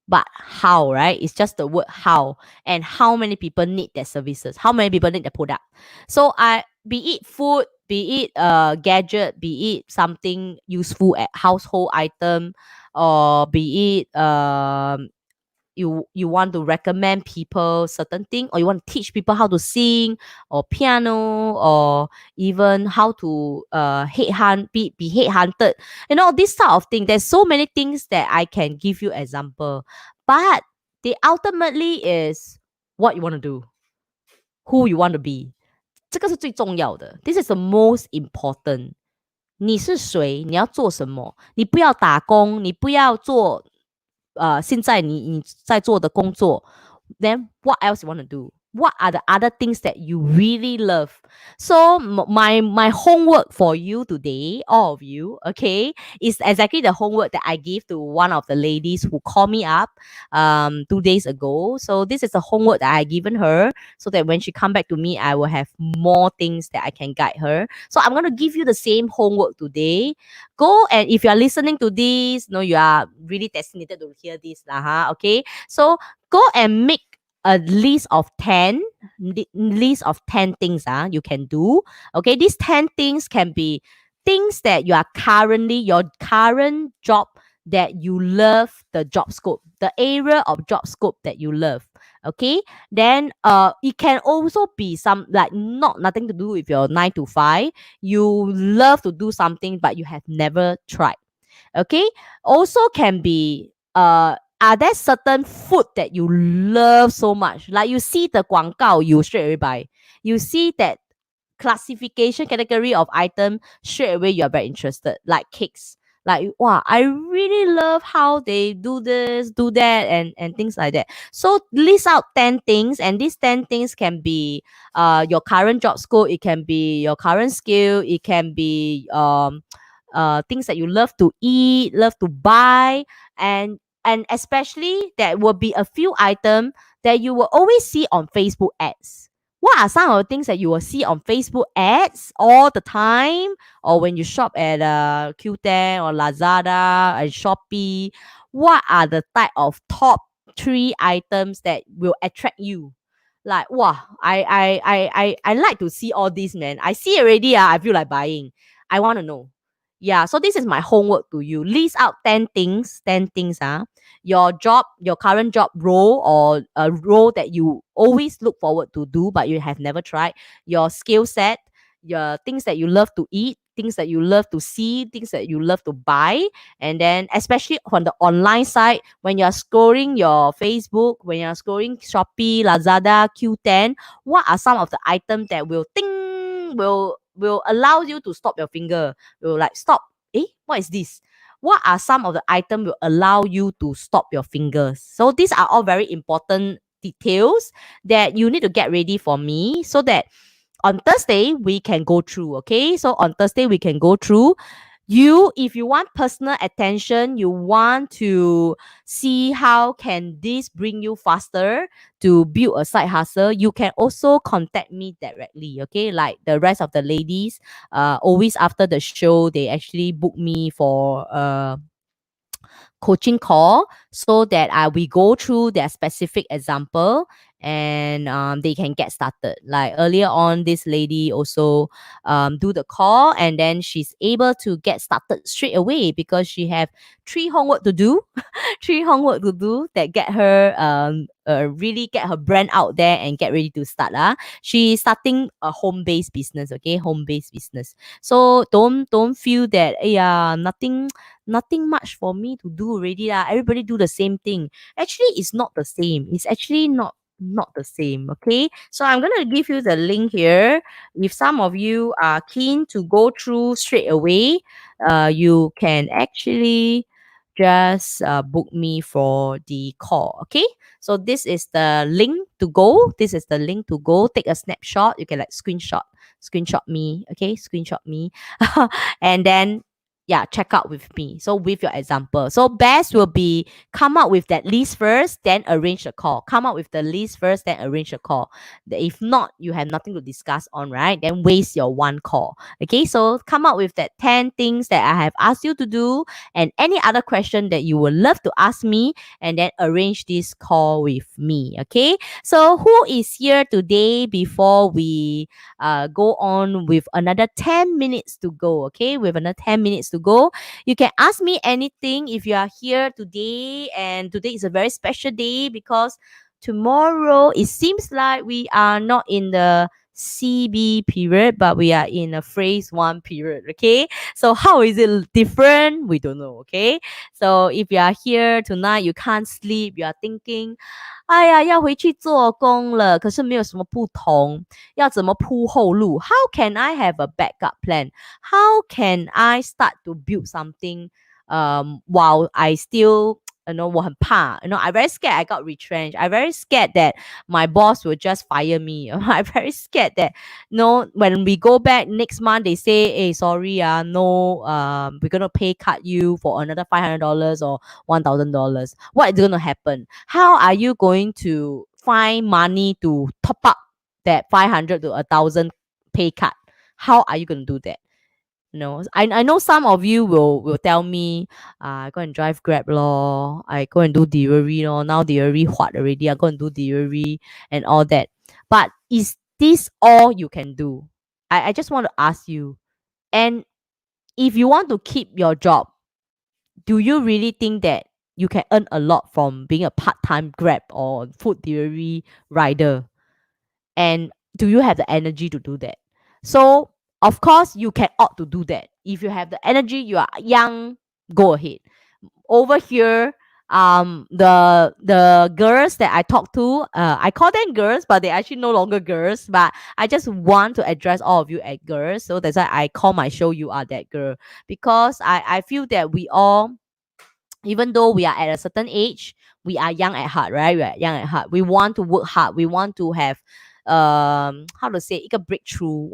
But how, right? It's just the word how, and how many people need their services, how many people need the product. So be it food, be it gadget, be it something useful at household item, or be it you want to recommend people certain thing, or you want to teach people how to sing or piano, or even how to be headhunted, this type of thing. There's so many things that I can give you example, but the ultimately is what you want to do, who you want to be. 这个是最重要的。This is the most important. 你是谁？你要做什么？你不要打工，你不要做现在你在做的工作。Then what else you want to do? What are the other things that you really love? So my homework for you today, all of you, okay, is exactly the homework that I gave to one of the ladies who called me up 2 days ago. So this is the homework that I given her, so that when she come back to me, I will have more things that I can guide her. So I'm going to give you the same homework today. Go, and if you are listening to this, you are really designated to hear this, okay? So go and make a list of 10 things you can do. Okay, these 10 things can be things that you are currently, your current job, that you love the job scope, the area of job scope that you love. Okay, then it can also be some like nothing to do with your 9 to 5. You love to do something but you have never tried. Okay, also can be are there certain food that you love so much? Like you see the 广告, you straight away buy. You see that classification category of item, straight away you are very interested. Like cakes. Like, wow, I really love how they do this, do that, and things like that. So list out 10 things, and these 10 things can be your current job scope, it can be your current skill, it can be things that you love to eat, love to buy, and especially there will be a few items that you will always see on Facebook ads. What are some of the things that you will see on Facebook ads all the time, or when you shop at Q10 or Lazada and Shopee? What are the type of top 3 items that will attract you? Like, wow, I like to see all these, man. I see already, I feel like buying. I want to know. Yeah, so this is my homework to you. List out 10 things, your job, your current job role, or a role that you always look forward to do but you have never tried, your skill set, your things that you love to eat, things that you love to see, things that you love to buy. And then especially on the online side, when you're scrolling your Facebook, when you're scrolling Shopee, Lazada, Q10, what are some of the items that will allow you to stop your finger, will like stop, what is this? What are some of the items will allow you to stop your fingers? So these are all very important details that you need to get ready for me, so that on Thursday we can go through. Okay, so on Thursday we can go through. If you want personal attention, you want to see how can this bring you faster to build a side hustle, you can also contact me directly. Okay, like the rest of the ladies, always after the show they actually book me for coaching call, so that we go through their specific example, and they can get started. Like earlier on, this lady also do the call, and then she's able to get started straight away because she have 3 homework to do, 3 homework to do that get her really get her brand out there and get ready to start. She's starting a home-based business. Okay, home-based business. So don't feel that nothing much for me to do already lah. Everybody do the same thing. Actually, it's not the same. It's actually not the same. Okay, so I'm gonna give you the link here. If some of you are keen to go through straight away, you can actually just book me for the call. Okay, so this is the link to go. This is the link to go. Take a snapshot. You can like screenshot me. Okay, screenshot me, and then check out with me. So with your example. So best will be come up with that list first, then arrange a call. Come up with the list first, then arrange a call. If not, you have nothing to discuss on, right? Then waste your one call. Okay, so come up with that 10 things that I have asked you to do, and any other question that you would love to ask me, and then arrange this call with me. Okay, so who is here today before we go on with another 10 minutes to go? Okay, with another 10 minutes to go. You can ask me anything if you are here today. And today is a very special day because tomorrow it seems like we are not in the CB period, but we are in a phase 1 period. Okay, so how is it different? We don't know. Okay, so if you are here tonight, you can't sleep, you are thinking, 哎呀，要回去做工了，可是没有什么不同，要怎么铺后路？How can I have a backup plan? How can I start to build something while I still我很怕I very scared I got retrenched. I very scared that my boss will just fire me. I very scared that when we go back next month they say, hey, sorry, no, we're gonna pay cut you for another $500 or $1,000. What is gonna happen? How are you going to find money to top up that 500 to 1,000 pay cut? How are you gonna do that? I know some of you will tell me, I go and drive Grab lor, I go and do delivery lor. Now delivery hot already, I go and do delivery and all that. But is this all you can do? I just want to ask you. And if you want to keep your job, do you really think that you can earn a lot from being a part-time Grab or food delivery rider? And do you have the energy to do that? So, of course, you can opt to do that. If you have the energy, you are young, go ahead. Over here, the girls that I talk to, I call them girls, but they're actually no longer girls. But I just want to address all of you as girls. So that's why I call my show You Are That Girl. Because I feel that we all, even though we are at a certain age, we are young at heart, right? We are young at heart. We want to work hard. We want to have how to say 一个 breakthrough.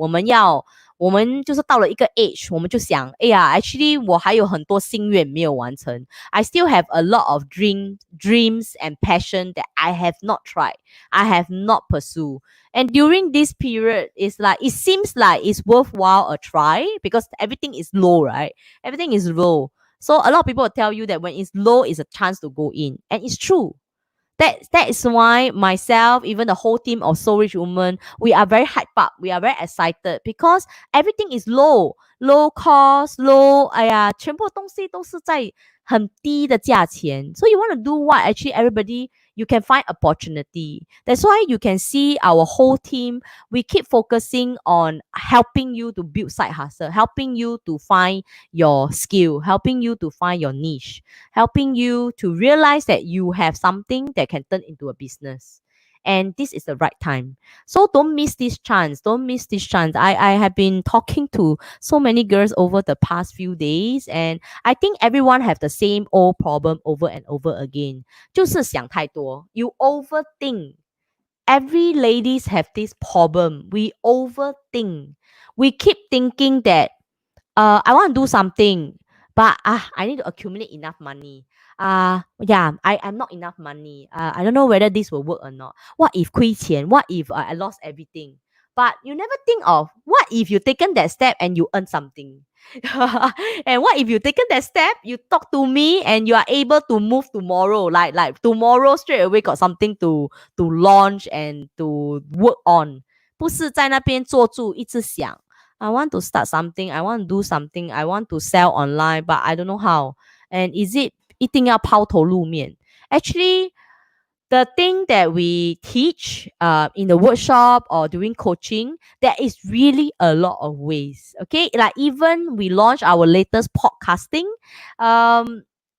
我们就是到了一个 age， 我们就想，哎呀 actually 我还有很多心愿没有完成。I still have a lot of dreams and passion that I have not tried. I have not pursued. And during this period, it seems like it's worthwhile a try because everything is low, right? Everything is low. So a lot of people will tell you that when it's low, it's a chance to go in. And it's true. That is why myself, even the whole team of So Rich Women, we are very hyped up. We are very excited because everything is low cost, low. 哎呀，全部东西都是在很低的价钱。So you want to do what? Actually, everybody, you can find opportunity. That's why you can see our whole team. We keep focusing on helping you to build side hustle, helping you to find your skill, helping you to find your niche, helping you to realize that you have something that can turn into a business. And this is the right time. So don't miss this chance. Don't miss this chance. I have been talking to so many girls over the past few days, and I think everyone have the same old problem over and over again. 就是想太多. You overthink. Every ladies have this problem. We overthink. We keep thinking that I want to do something, but I need to accumulate enough money. I'm not enough money. I don't know whether this will work or not. What if 亏钱? What if I lost everything? But you never think of what if you taken that step and you earn something. And what if you taken that step, you talk to me and you are able to move tomorrow, like tomorrow straight away got something to launch and to work on. 不是在那边坐住一直想 I want to start something, I want to do something, I want to sell online, but I don't know how. And is it 一定要抛头露面? Actually, the thing that we teach in the workshop or during coaching, there is really a lot of ways. Okay, like even we launch our latest podcasting,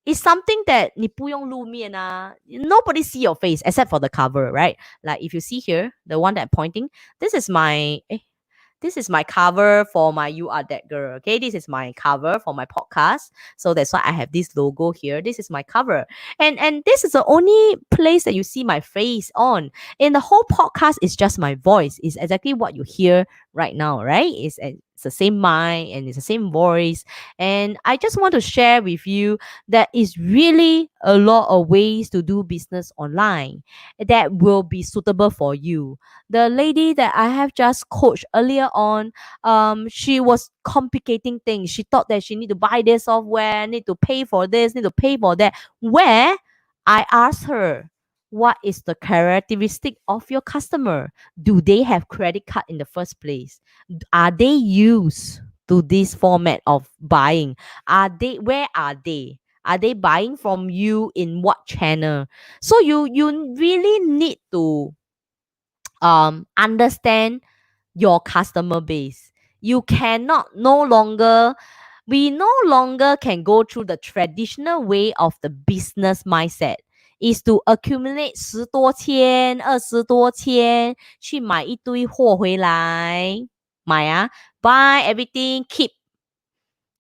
it's something that 你不用露面啊, nobody see your face except for the cover, right? Like if you see here, the one that I'm pointing, this is my cover for my You Are That Girl. Okay, this is my cover for my podcast. So that's why I have this logo here. This is my cover. And this is the only place that you see my face on. In the whole podcast, it's just my voice. It's exactly what you hear right now, right? It's the same mind and it's the same voice. And I just want to share with you that is really a lot of ways to do business online that will be suitable for you. The lady that I have just coached earlier on, she was complicating things. She thought that she need to buy this software, need to pay for this, need to pay for that. Where I asked her, what is the characteristic of your customer? Do they have credit card in the first place? Are they used to this format of buying? Where are they? Are they buying from you in what channel? So you really need to understand your customer base. You cannot no longer we no longer can go through the traditional way of the business mindset is to accumulate 10多千20多千去买一堆货回来买啊 buy everything keep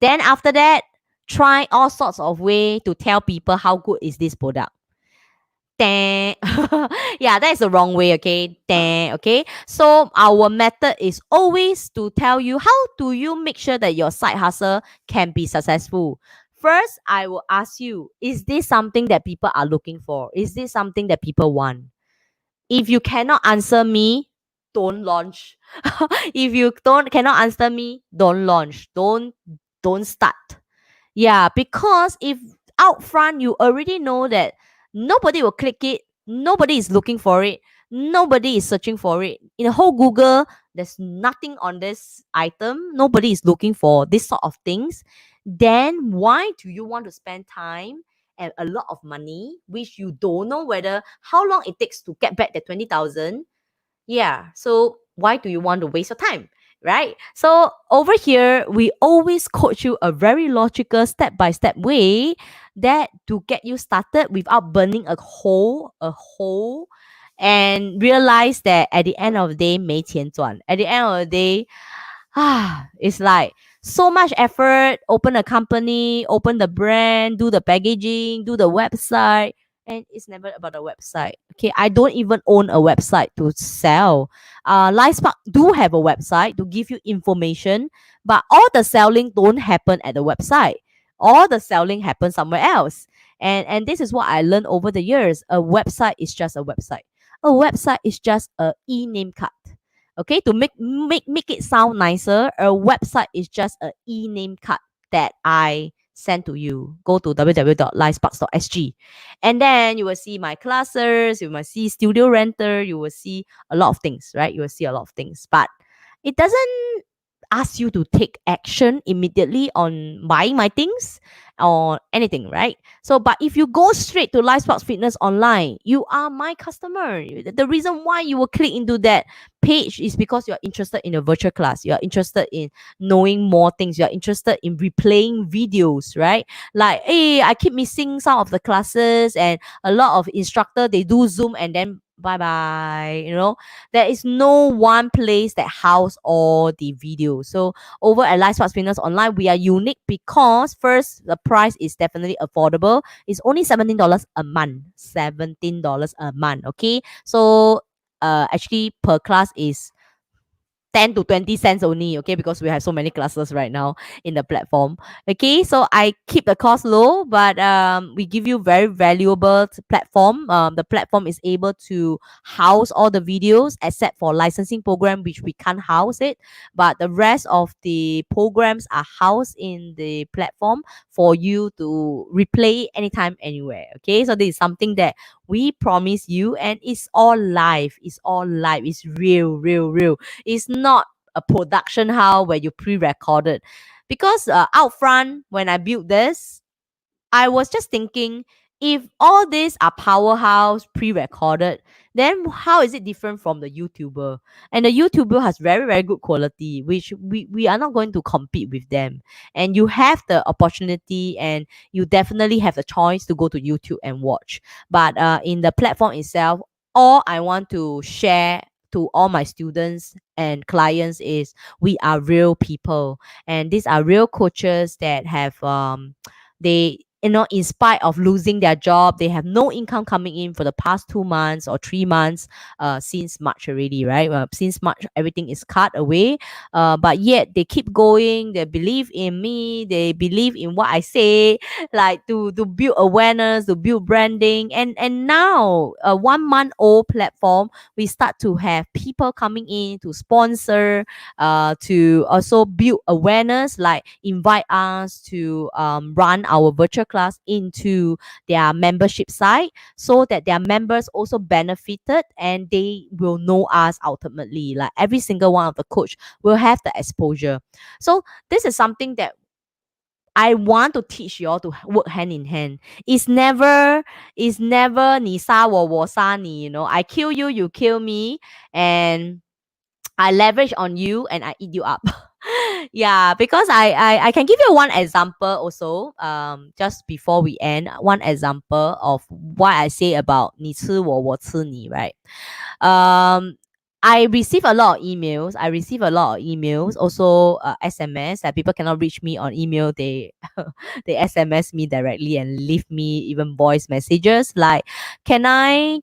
then after that try all sorts of way to tell people how good is this product. Yeah, that is the wrong way, okay? Okay. So our method is always to tell you how do you make sure that your side hustle can be successful. First, I will ask you, is this something that people are looking for? Is this something that people want? If you cannot answer me, don't launch. If you cannot answer me, don't launch. Don't start. Yeah, because if out front you already know that nobody will click it, nobody is looking for it, nobody is searching for it. In the whole Google, there's nothing on this item, nobody is looking for this sort of things. Then why do you want to spend time and a lot of money, which you don't know whether how long it takes to get back the 20,000? Yeah, so why do you want to waste your time? Right? So over here, we always coach you a very logical step-by-step way that to get you started without burning a hole, and realize that at the end of the day, 没钱赚. At the end of the day, it's like so much effort, open a company, open the brand, do the packaging, do the website, and it's never about the website. Okay, I don't even own a website to sell. 𝗏𝑠park do have a website to give you information, but all the selling don't happen at the website. All the selling happens somewhere else. And this is what I learned over the years. A website is just a website. A website is just a e-name card. Okay, to make it sound nicer, a website is just a e-name card that I send to you. Go to www.𝗏𝑠park.sg, and then you will see my classes, you will see studio renter, you will see a lot of things, right? You will see a lot of things, but it doesn't ask you to take action immediately on buying my things or anything, right? So, but if you go straight to 𝗏𝑠park Fitness online, you are my customer. The reason why you will click into that page is because you're interested in a virtual class. You're interested in knowing more things. You're interested in replaying videos, right? Like, hey, I keep missing some of the classes, and a lot of instructor, they do Zoom and then bye-bye. There is no one place that house all the videos. So over at 𝗏𝑠park Fitness online, we are unique because first, the price is definitely affordable. It's only $17 a month. $17 a month. Okay. So actually per class is 10 to 20 cents only, okay, because we have so many classes right now in the platform. Okay, so I keep the cost low, but we give you very valuable platform. The platform is able to house all the videos except for licensing program, which we can't house it, but the rest of the programs are housed in the platform for you to replay anytime, anywhere. Okay, so this is something that we promise you, and it's all live. It's all live. It's real. It's not a production house where you pre-recorded. Because out front, when I built this, I was just thinking, if all these are powerhouse pre-recorded, then how is it different from the YouTuber? And the YouTuber has very good quality, which we are not going to compete with them. And you have the opportunity, and you definitely have the choice to go to YouTube and watch. But in the platform itself, all I want to share to all my students and clients is we are real people, and these are real coaches that have they, in spite of losing their job, they have no income coming in for the past 2 months or 3 months, since March already, right? Since March, everything is cut away, but yet they keep going. They believe in me. They believe in what I say, like to build awareness, to build branding, and now a 1 month old platform, we start to have people coming in to sponsor, to also build awareness, like invite us to run our virtual masterclass into their membership site so that their members also benefited and they will know us ultimately. Like every single one of the coach will have the exposure. So this is something that I want to teach you all to work hand in hand. It's never 你杀我，我杀你, you know. I kill you, you kill me, and I leverage on you and I eat you up. Yeah, because I can give you one example also. Just before we end, one example of what I say about 你吃我，我吃你, right? I receive a lot of emails. Also SMS that people cannot reach me on email. They they SMS me directly and leave me even voice messages like, can I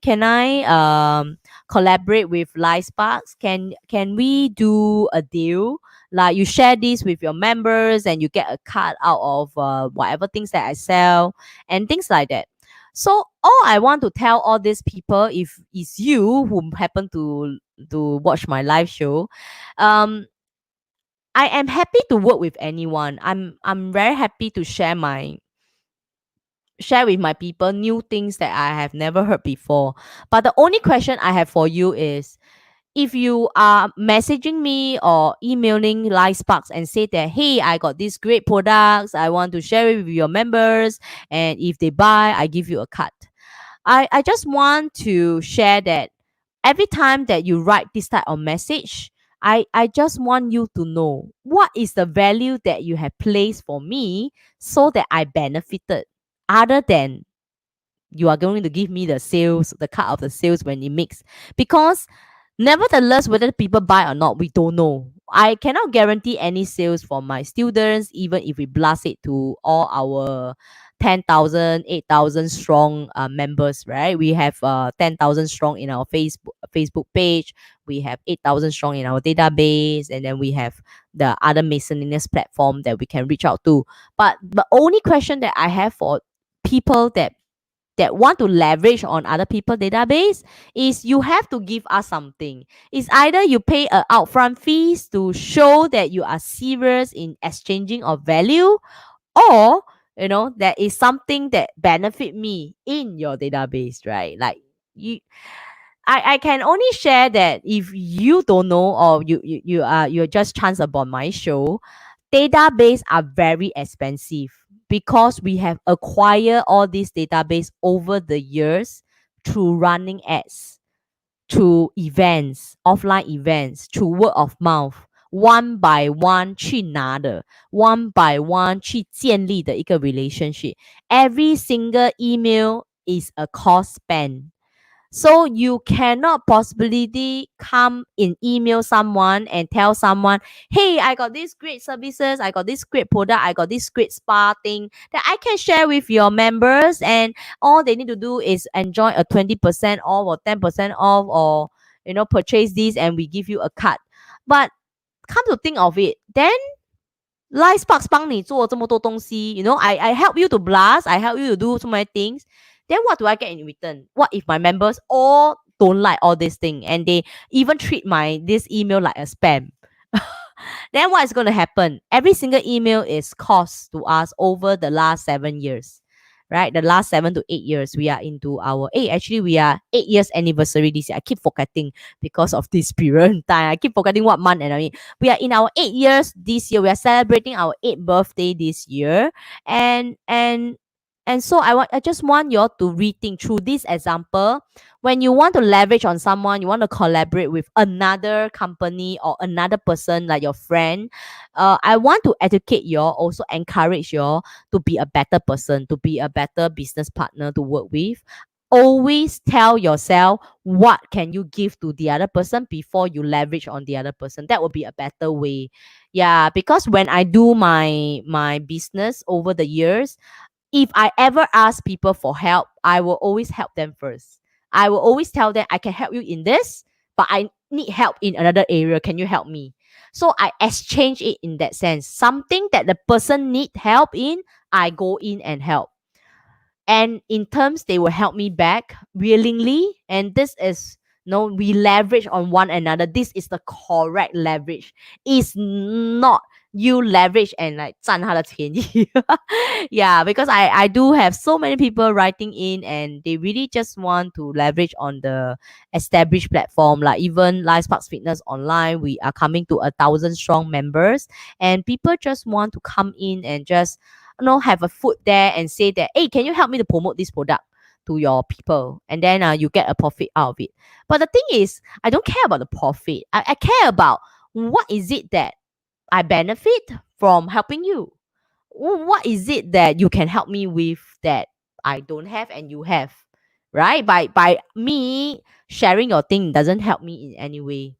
collaborate with 𝗏𝗏𝗶𝗶𝗀? Can we do a deal? Like you share this with your members and you get a cut out of whatever things that I sell and things like that. So all I want to tell all these people, if it's you who happen to watch my live show, I am happy to work with anyone. I'm very happy to share with my people new things that I have never heard before. But the only question I have for you is, if you are messaging me or emailing 𝗏𝗏𝗶𝗶𝗀 and say that, hey, I got these great products, I want to share it with your members, and if they buy, I give you a cut. I just want to share that every time that you write this type of message, I just want you to know what is the value that you have placed for me so that I benefited, other than you are going to give me the sales, the cut of the sales when it makes. Because nevertheless, whether people buy or not, we don't know. I cannot guarantee any sales for my students, even if we blast it to all our 10,000, 8,000 strong members, right? We have 10,000 strong in our Facebook page. We have 8,000 strong in our database. And then we have the other miscellaneous platform that we can reach out to. But the only question that I have for people that want to leverage on other people's database is, you have to give us something. It's either you pay an upfront fees to show that you are serious in exchanging of value, or there is something that benefit me in your database, right? Like I can only share that if you don't know, or you're just chance about my show. Database are very expensive because we have acquired all these database over the years through running ads, through events, offline events, through word of mouth, one by one 去拿的 one by one 去建立的一个 relationship. Every single email is a cost spent. So you cannot possibly come in email someone and tell someone, hey, I got these great services, I got this great product, I got this great spa thing that I can share with your members, and all they need to do is enjoy a 20% off or 10% off, or purchase this and we give you a cut. But come to think of it, then 𝗏𝗏𝗶𝗶𝗀 帮你做这么多东西, I help you to blast, I help you to do so many things. Then what do I get in return? What if my members all don't like all this thing and they even treat this email like a spam? Then what is going to happen? Every single email is cost to us over the last 7 years, right? The last 7 to 8 years, we are into our actually we are 8 years anniversary this year. I keep forgetting because of this period in time. I keep forgetting what month, and we are in our 8 years this year. We are celebrating our 8th birthday this year, and so I just want you all to rethink through this example. When you want to leverage on someone, you want to collaborate with another company or another person like your friend, I want to educate you all, also encourage you all to be a better person, to be a better business partner to work with. Always tell yourself what can you give to the other person before you leverage on the other person. That would be a better way. Yeah, because when I do my business over the years, if I ever ask people for help, I will always help them first. I will always tell them, I can help you in this, but I need help in another area. Can you help me? So I exchange it in that sense. Something that the person need help in, I go in and help. And in terms, they will help me back willingly. And this is, we leverage on one another. This is the correct leverage. It's not you leverage and like 占他的便宜。Yeah, because I do have so many people writing in and they really just want to leverage on the established platform. Like even 𝐿𝑖𝑓𝑒_SPARK Fitness online, we are coming to 1,000 strong members, and people just want to come in and just have a foot there and say that, hey, can you help me to promote this product to your people, and then you get a profit out of it. But the thing is, I don't care about the profit. I care about what is it that I benefit from helping you. What is it that you can help me with that I don't have and you have, right? By me sharing your thing doesn't help me in any way.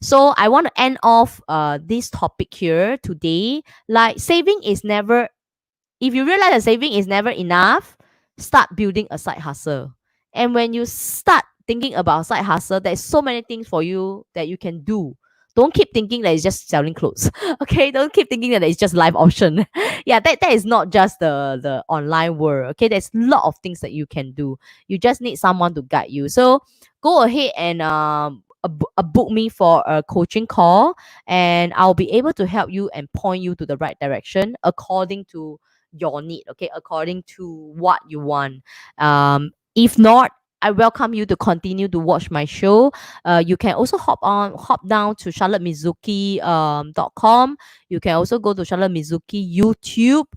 So I want to end off this topic here today. Like saving is never, if you realize that saving is never enough, start building a side hustle. And when you start thinking about side hustle, there's so many things for you that you can do. Don't keep thinking that it's just selling clothes. Okay, don't keep thinking that it's just live auction. Yeah, that is not just the online world. Okay, there's a lot of things that you can do. You just need someone to guide you. So go ahead and book me for a coaching call, and I'll be able to help you and point you to the right direction according to your need, okay, according to what you want. If not, I welcome you to continue to watch my show. You can also hop down to 𝗏𝗏𝗶𝗀𝗀𝗀com. You can also go to 𝗏𝗏𝗶𝗀𝗀𝗀 YouTube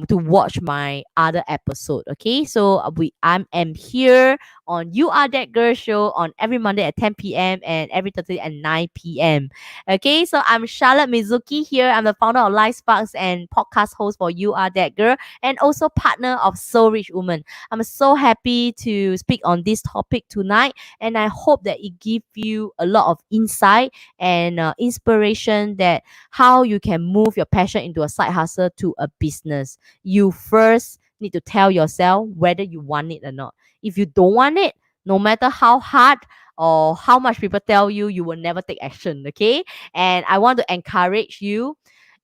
to watch my other episode. Okay, so I am here on You Are That Girl show on every Monday at 10 p.m. and every Thursday at 9 p.m. Okay, so I'm 𝗏𝗏𝗶𝗀𝗀𝗀 here. I'm the founder of 𝗏𝗏𝗶𝗀𝗀𝗀 and podcast host for You Are That Girl, and also partner of So Rich Woman. I'm so happy to speak on this topic tonight, and I hope that it gives you a lot of insight and inspiration that how you can move your passion into a side hustle to a business. You first need to tell yourself whether you want it or not. If you don't want it, no matter how hard or how much people tell you, you will never take action. Okay, and I want to encourage you,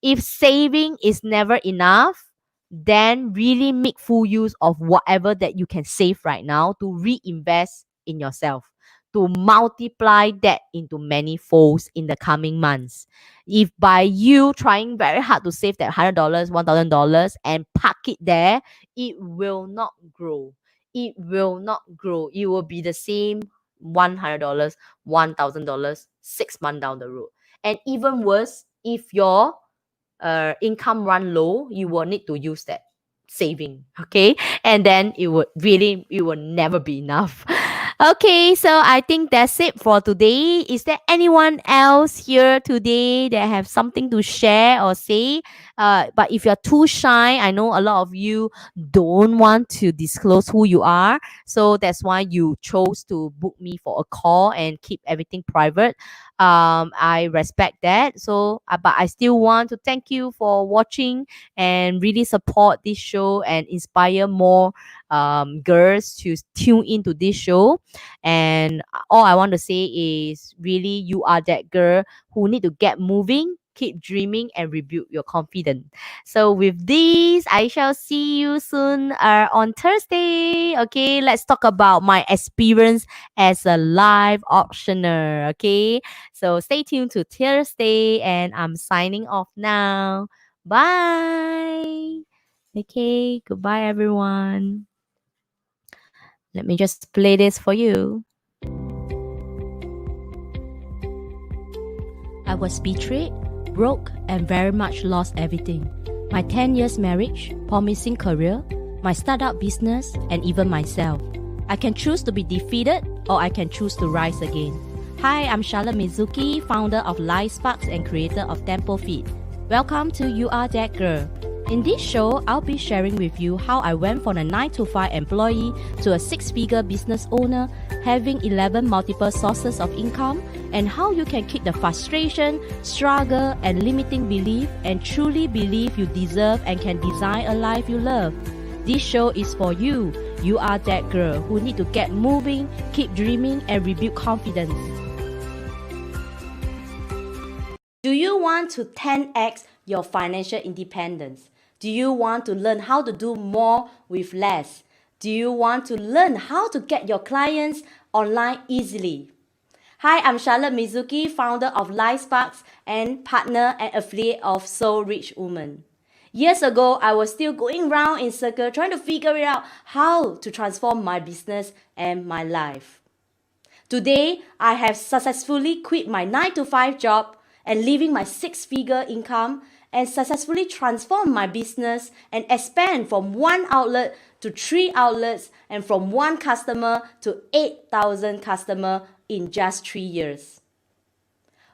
if saving is never enough, then really make full use of whatever that you can save right now to reinvest in yourself, to multiply that into many folds in the coming months. If by you trying very hard to save that $100, $1,000 and park it there, it will not grow. It will not grow. It will be the same $100, $1,000 6 months down the road. And even worse, if your income run low, you will need to use that saving. Okay, and then it will never be enough. Okay, so I think that's it for today. Is there anyone else here today that have something to share or say? But if you're too shy, I know a lot of you don't want to disclose who you are, so that's why you chose to book me for a call and keep everything private. I respect that. So but I still want to thank you for watching and really support this show and inspire more girls to tune into this show. And all I want to say is, really, you are that girl who need to get moving, keep dreaming, and rebuild your confidence. So with this, I shall see you soon on Thursday. Okay, let's talk about my experience as a live auctioneer. Okay, so stay tuned to Thursday, and I'm signing off now. Bye. Okay, goodbye, everyone. Let me just play this for you. I was betrayed, broke, and very much lost everything. My 10 years marriage, promising career, my startup business, and even myself. I can choose to be defeated, or I can choose to rise again. Hi, I'm Charlotte Mizuki, founder of 𝗏𝗏𝗶𝗀𝗀𝗀 and creator of 𝗏𝗶𝗄𝗏𝗏. Welcome to You Are That Girl. In this show, I'll be sharing with you how I went from a 9-to-5 employee to a 6-figure business owner, having 11 multiple sources of income, and how you can kick the frustration, struggle, and limiting belief and truly believe you deserve and can design a life you love. This show is for you. You are that girl who need to get moving, keep dreaming, and rebuild confidence. Do you want to 10x your financial independence? Do you want to learn how to do more with less? Do you want to learn how to get your clients online easily? Hi, I'm Charlotte Mizuki, founder of 𝗨𝗡𝒐𝒻 and partner and affiliate of So Rich Woman. Years ago, I was still going round in circle trying to figure it out how to transform my business and my life. Today, I have successfully quit my 9-to-5 job and living my 6-figure income and successfully transformed my business and expand from 1 outlet to 3 outlets and from 1 customer to 8,000 customers in just 3 years.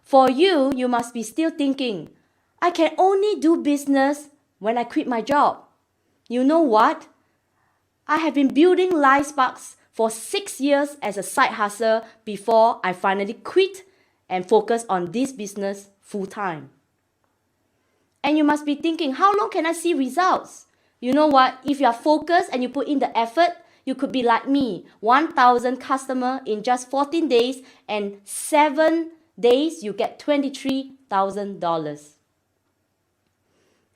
For you, you must be still thinking, I can only do business when I quit my job. You know what? I have been building 𝗨𝗡𝒐𝒻 for 6 years as a side hustle before I finally quit and focus on this business full-time. And you must be thinking, how long can I see results? You know what? If you are focused and you put in the effort, you could be like me, 1,000 customers in just 14 days and 7 days you get $23,000.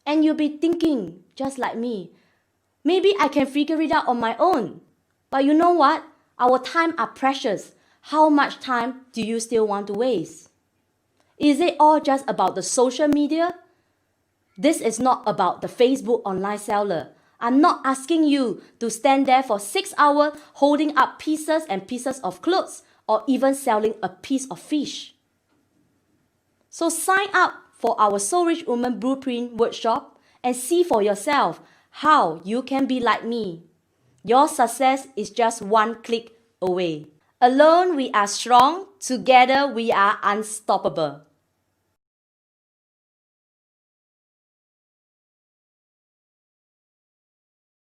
And you'll be thinking, just like me, maybe I can figure it out on my own. But you know what? Our time are precious. How much time do you still want to waste? Is it all just about the social media? This is not about the Facebook online seller. I'm not asking you to stand there for 6 hours holding up pieces and pieces of clothes or even selling a piece of fish. So sign up for our So Rich Woman Blueprint workshop and see for yourself how you can be like me. Your success is just 1 click away. Alone we are strong, together we are unstoppable.